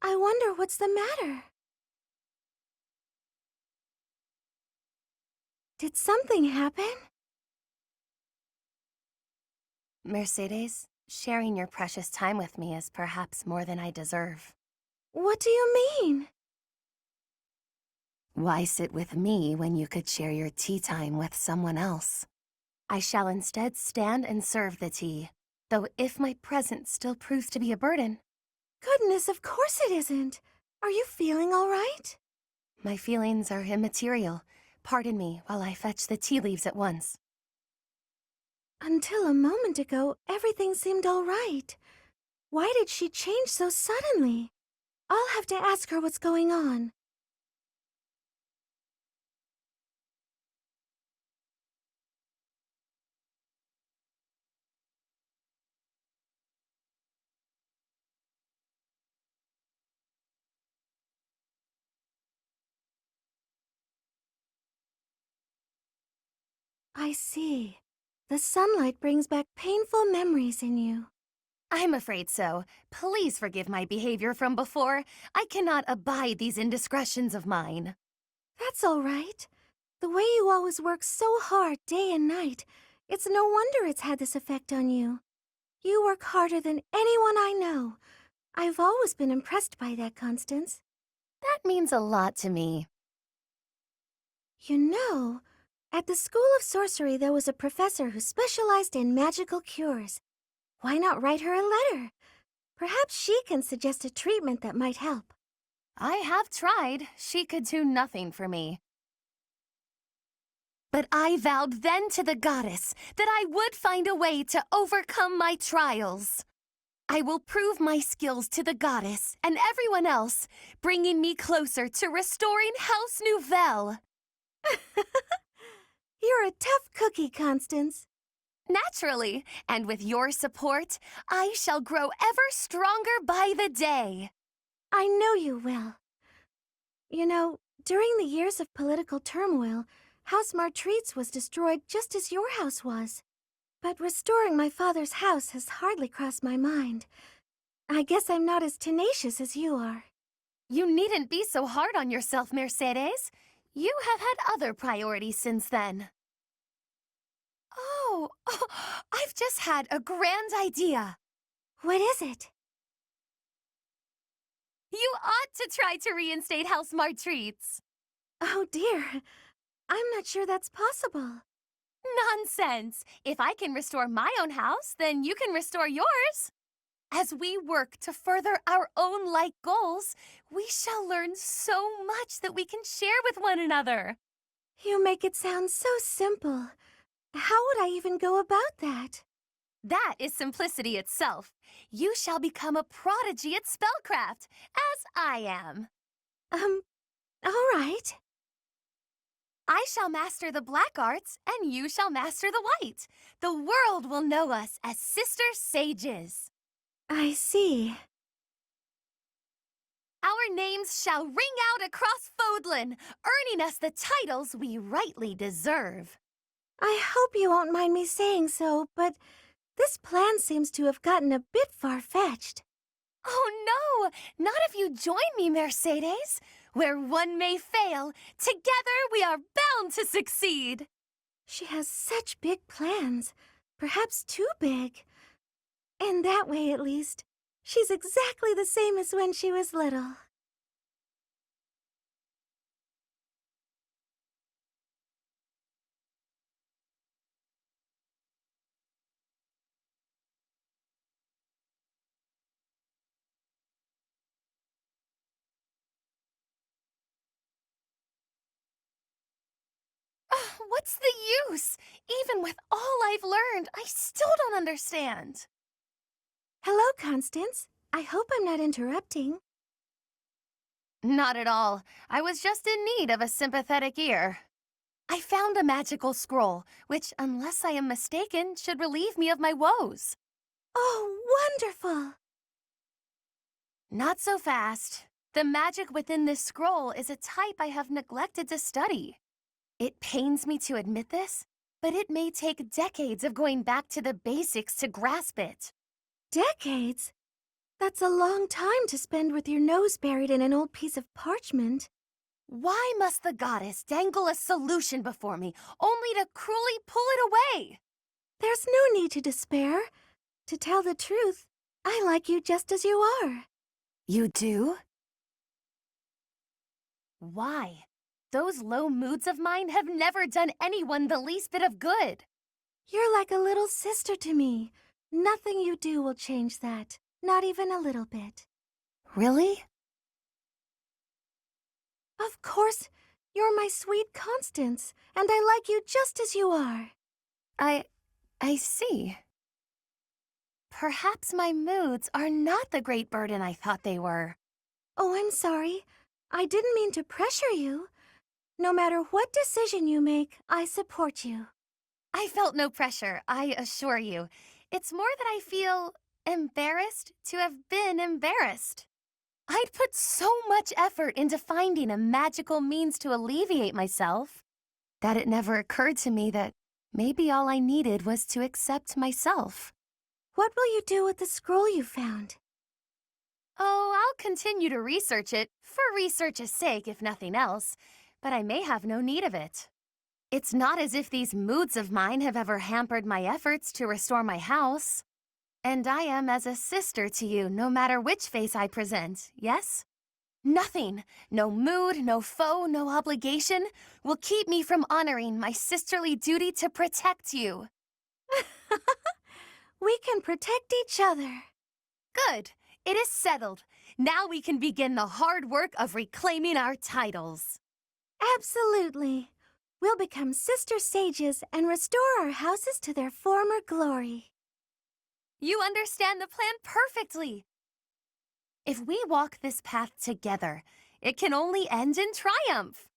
I wonder what's the matter. Did something happen? Mercedes, sharing your precious time with me is perhaps more than I deserve. What do you mean? Why sit with me when you could share your tea time with someone else? I shall instead stand and serve the tea, though if my presence still proves to be a burden. Goodness, of course it isn't. Are you feeling all right? My feelings are immaterial. Pardon me while I fetch the tea leaves at once. Until a moment ago, everything seemed all right. Why did she change so suddenly? I'll have to ask her what's going on. I see. The sunlight brings back painful memories in you. I'm afraid so. Please forgive my behavior from before. I cannot abide these indiscretions of mine. That's all right. The way you always work so hard day and night, it's no wonder it's had this effect on you. You work harder than anyone I know. I've always been impressed by that, Constance. That means a lot to me. You know, at the School of Sorcery there was a professor who specialized in magical cures. Why not write her a letter? Perhaps she can suggest a treatment that might help. I have tried. She could do nothing for me. But I vowed then to the goddess that I would find a way to overcome my trials. I will prove my skills to the goddess and everyone else, bringing me closer to restoring House Nouvelle. You're a tough cookie, Constance. Naturally, and with your support, I shall grow ever stronger by the day. I know you will. You know, during the years of political turmoil, House Martritz was destroyed just as your house was. But restoring my father's house has hardly crossed my mind. I guess I'm not as tenacious as you are. You needn't be so hard on yourself, Mercedes. You have had other priorities since then. Oh, I've just had a grand idea. What is it? You ought to try to reinstate House Martritz. Oh dear, I'm not sure that's possible. Nonsense! If I can restore my own house, then you can restore yours. As we work to further our own like goals, we shall learn so much that we can share with one another. You make it sound so simple. How would I even go about that? That is simplicity itself. You shall become a prodigy at spellcraft, as I am. All right. I shall master the black arts, and you shall master the white. The world will know us as sister sages. I see. Our names shall ring out across Fodlan, earning us the titles we rightly deserve. I hope you won't mind me saying so, but this plan seems to have gotten a bit far-fetched. Oh no! Not if you join me, Mercedes. Where one may fail, together we are bound to succeed. She has such big plans, perhaps too big. In that way, at least, she's exactly the same as when she was little. What's the use? Even with all I've learned, I still don't understand. Hello, Constance. I hope I'm not interrupting. Not at all. I was just in need of a sympathetic ear. I found a magical scroll, which, unless I am mistaken, should relieve me of my woes. Oh, wonderful! Not so fast. The magic within this scroll is a type I have neglected to study. It pains me to admit this, but it may take decades of going back to the basics to grasp it. Decades? That's a long time to spend with your nose buried in an old piece of parchment. Why must the goddess dangle a solution before me, only to cruelly pull it away? There's no need to despair. To tell the truth, I like you just as you are. You do? Why? Those low moods of mine have never done anyone the least bit of good. You're like a little sister to me. Nothing you do will change that, not even a little bit. Really? Of course, you're my sweet Constance, and I like you just as you are. I see. Perhaps my moods are not the great burden I thought they were. Oh, I'm sorry. I didn't mean to pressure you. No matter what decision you make, I support you. I felt no pressure, I assure you. It's more that I feel embarrassed to have been embarrassed. I'd put so much effort into finding a magical means to alleviate myself that it never occurred to me that maybe all I needed was to accept myself. What will you do with the scroll you found? Oh, I'll continue to research it, for research's sake if nothing else, but I may have no need of it. It's not as if these moods of mine have ever hampered my efforts to restore my house. And I am as a sister to you, no matter which face I present, yes? Nothing, no mood, no foe, no obligation, will keep me from honoring my sisterly duty to protect you. We can protect each other. Good. It is settled. Now we can begin the hard work of reclaiming our titles. Absolutely. We'll become sister sages and restore our houses to their former glory. You understand the plan perfectly. If we walk this path together, it can only end in triumph.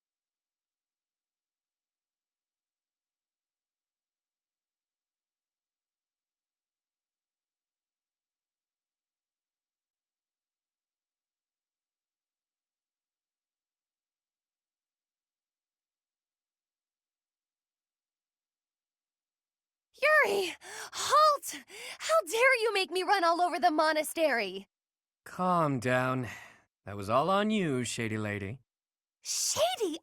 Yuri! Halt! How dare you make me run all over the monastery? Calm down. That was all on you, shady lady. Shady?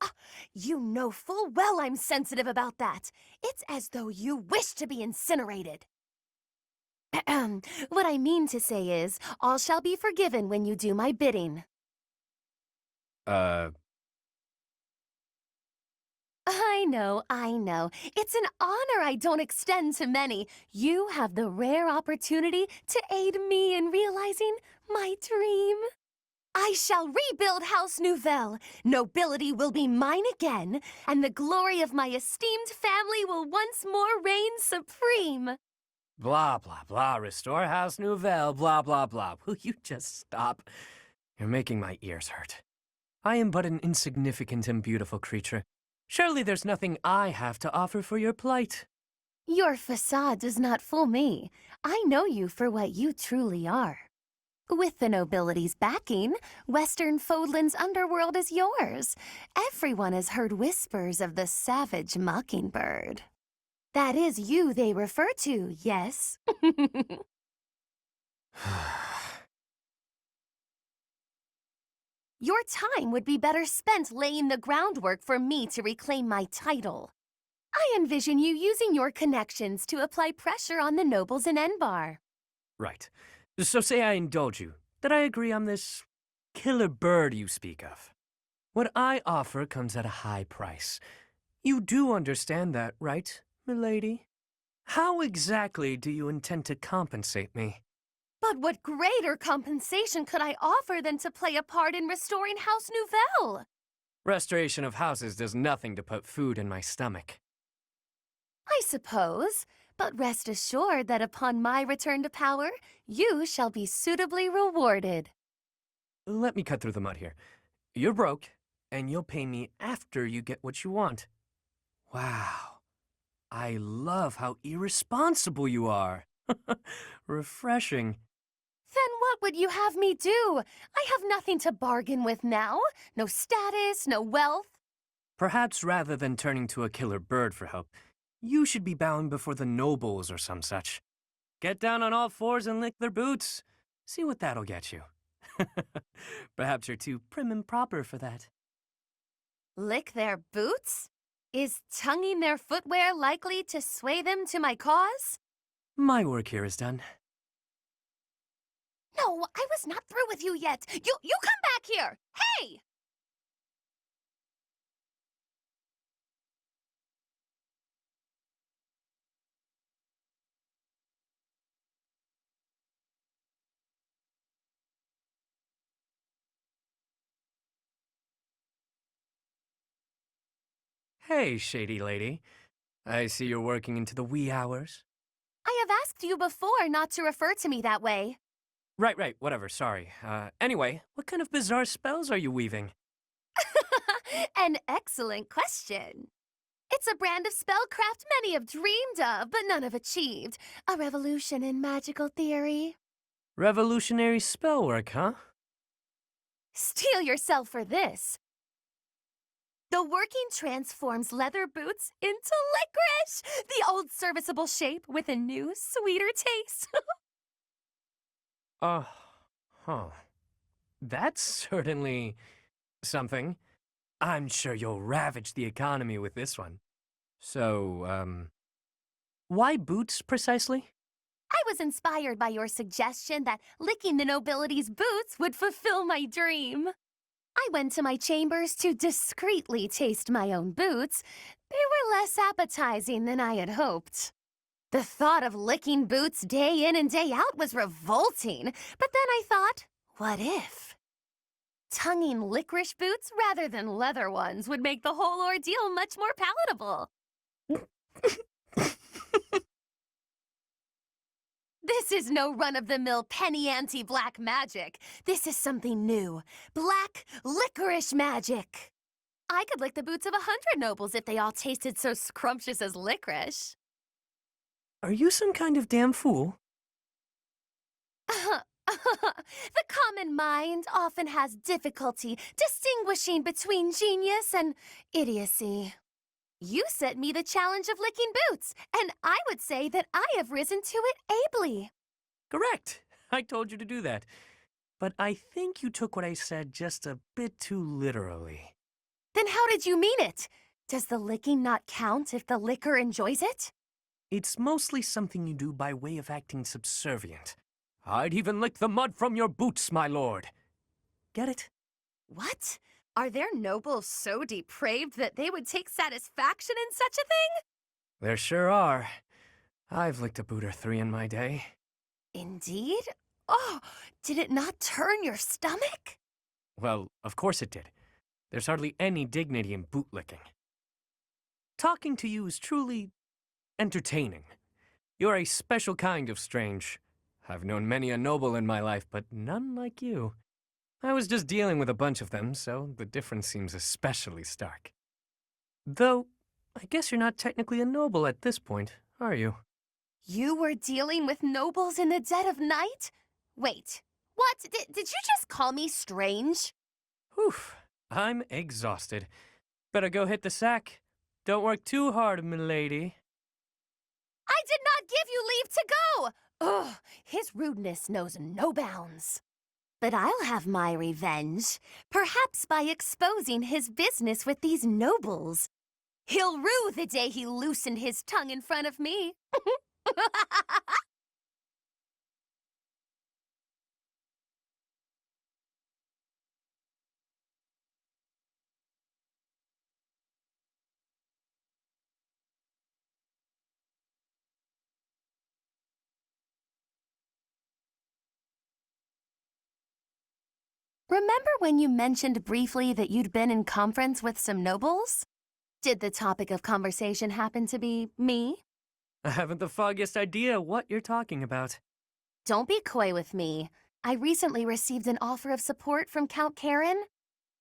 You know full well I'm sensitive about that. It's as though you wish to be incinerated. What I mean to say is, all shall be forgiven when you do my bidding. I know. It's an honor I don't extend to many. You have the rare opportunity to aid me in realizing my dream. I shall rebuild House Nouvelle. Nobility will be mine again, and the glory of my esteemed family will once more reign supreme. Blah, blah, blah. Restore House Nouvelle, blah, blah, blah. Will you just stop? You're making my ears hurt. I am but an insignificant and beautiful creature. Surely there's nothing I have to offer for your plight. Your facade does not fool me. I know you for what you truly are. With the nobility's backing, Western Fodlan's underworld is yours. Everyone has heard whispers of the savage mockingbird. That is you they refer to, yes? Your time would be better spent laying the groundwork for me to reclaim my title. I envision you using your connections to apply pressure on the nobles in Enbar. Right. So say I indulge you, that I agree on this killer bird you speak of. What I offer comes at a high price. You do understand that, right, milady? How exactly do you intend to compensate me? But what greater compensation could I offer than to play a part in restoring House Nouvelle? Restoration of houses does nothing to put food in my stomach. I suppose, but rest assured that upon my return to power, you shall be suitably rewarded. Let me cut through the mud here. You're broke, and you'll pay me after you get what you want. Wow. I love how irresponsible you are. Refreshing. Then what would you have me do? I have nothing to bargain with now. No status, no wealth. Perhaps rather than turning to a killer bird for help, you should be bowing before the nobles or some such. Get down on all fours and lick their boots. See what that'll get you. Perhaps you're too prim and proper for that. Lick their boots? Is tonguing their footwear likely to sway them to my cause? My work here is done. No, I was not through with you yet. You come back here! Hey! Hey, shady lady. I see you're working into the wee hours. I have asked you before not to refer to me that way. Right, whatever, sorry. Anyway, what kind of bizarre spells are you weaving? An excellent question. It's a brand of spellcraft many have dreamed of, but none have achieved. A revolution in magical theory. Revolutionary spellwork, huh? Steel yourself for this. The working transforms leather boots into licorice, the old serviceable shape with a new, sweeter taste. Huh. That's certainly something. I'm sure you'll ravage the economy with this one. So, why boots precisely? I was inspired by your suggestion that licking the nobility's boots would fulfill my dream. I went to my chambers to discreetly taste my own boots. They were less appetizing than I had hoped. The thought of licking boots day in and day out was revolting, but then I thought, what if? Tonguing licorice boots rather than leather ones would make the whole ordeal much more palatable. This is no run-of-the-mill penny ante black magic. This is something new. Black licorice magic. I could lick the boots of 100 nobles if they all tasted so scrumptious as licorice. Are you some kind of damn fool? The common mind often has difficulty distinguishing between genius and idiocy. You set me the challenge of licking boots, and I would say that I have risen to it ably. Correct. I told you to do that. But I think you took what I said just a bit too literally. Then how did you mean it? Does the licking not count if the licker enjoys it? It's mostly something you do by way of acting subservient. I'd even lick the mud from your boots, my lord. Get it? What? Are there nobles so depraved that they would take satisfaction in such a thing? There sure are. I've licked a boot or three in my day. Indeed? Oh, did it not turn your stomach? Well, of course it did. There's hardly any dignity in boot licking. Talking to you is truly entertaining. You're a special kind of strange. I've known many a noble in my life, but none like you. I was just dealing with a bunch of them, so the difference seems especially stark. Though, I guess you're not technically a noble at this point, are you? You were dealing with nobles in the dead of night? Wait, what? Did you just call me strange? Whew, I'm exhausted. Better go hit the sack. Don't work too hard, milady. I did not give you leave to go! Ugh, his rudeness knows no bounds. But I'll have my revenge, perhaps by exposing his business with these nobles. He'll rue the day he loosened his tongue in front of me. Remember when you mentioned briefly that you'd been in conference with some nobles? Did the topic of conversation happen to be me? I haven't the foggiest idea what you're talking about. Don't be coy with me. I recently received an offer of support from Count Karen.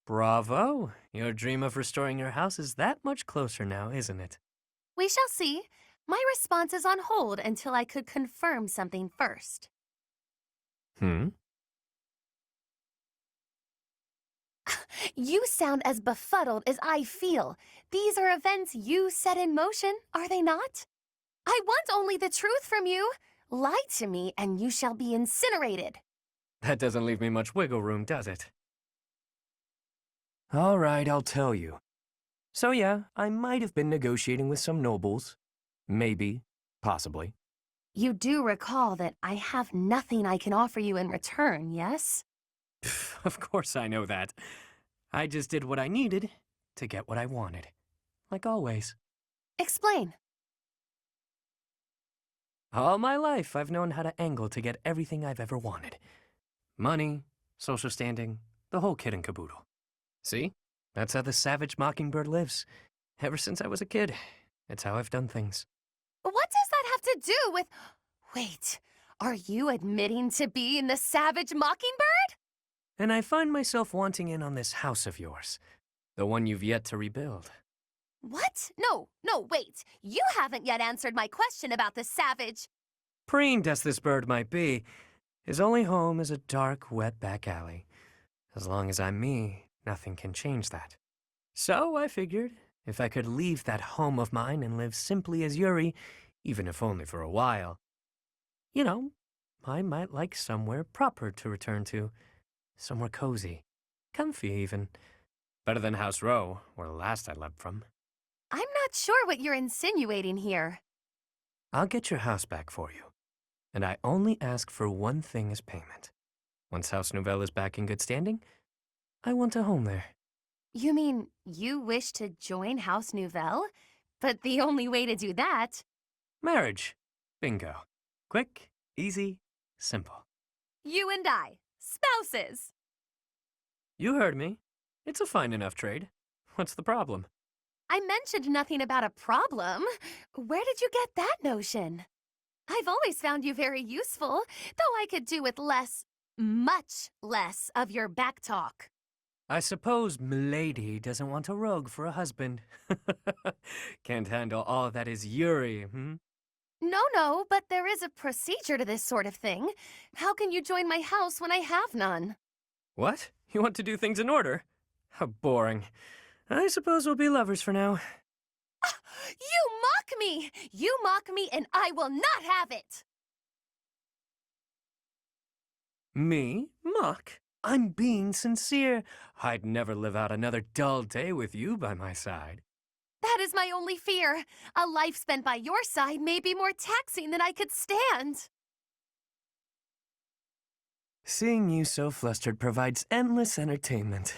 Bravo! Your dream of restoring your house is that much closer now, isn't it? We shall see. My response is on hold until I could confirm something first. You sound as befuddled as I feel. These are events you set in motion, are they not? I want only the truth from you. Lie to me and you shall be incinerated. That doesn't leave me much wiggle room, does it? All right, I'll tell you. So yeah, I might have been negotiating with some nobles. Maybe. Possibly. You do recall that I have nothing I can offer you in return, yes? Of course I know that. I just did what I needed to get what I wanted. Like always. Explain. All my life, I've known how to angle to get everything I've ever wanted. Money, social standing, the whole kit and caboodle. See? That's how the savage mockingbird lives. Ever since I was a kid. It's how I've done things. What does that have to do with... Wait, are you admitting to being the savage mockingbird? And I find myself wanting in on this house of yours. The one you've yet to rebuild. What? No, wait. You haven't yet answered my question about the savage... Preened as this bird might be, his only home is a dark, wet back alley. As long as I'm me, nothing can change that. So I figured, if I could leave that home of mine and live simply as Yuri, even if only for a while, you know, I might like somewhere proper to return to. Somewhere cozy. Comfy, even. Better than House Row, where last I left from. I'm not sure what you're insinuating here. I'll get your house back for you. And I only ask for one thing as payment. Once House Nouvelle is back in good standing, I want a home there. You mean you wish to join House Nouvelle? But the only way to do that... Marriage. Bingo. Quick, easy, simple. You and I. Spouses. You heard me. It's a fine enough trade. What's the problem? I mentioned nothing about a problem. Where did you get that notion? I've always found you very useful, though I could do with less, much less of your back talk. I suppose Milady doesn't want a rogue for a husband. Can't handle all that is Yuri, No, but there is a procedure to this sort of thing. How can you join my house when I have none? What? You want to do things in order? How boring. I suppose we'll be lovers for now. You mock me! You mock me and I will not have it! Me? Mock? I'm being sincere. I'd never live out another dull day with you by my side. That is my only fear. A life spent by your side may be more taxing than I could stand. Seeing you so flustered provides endless entertainment.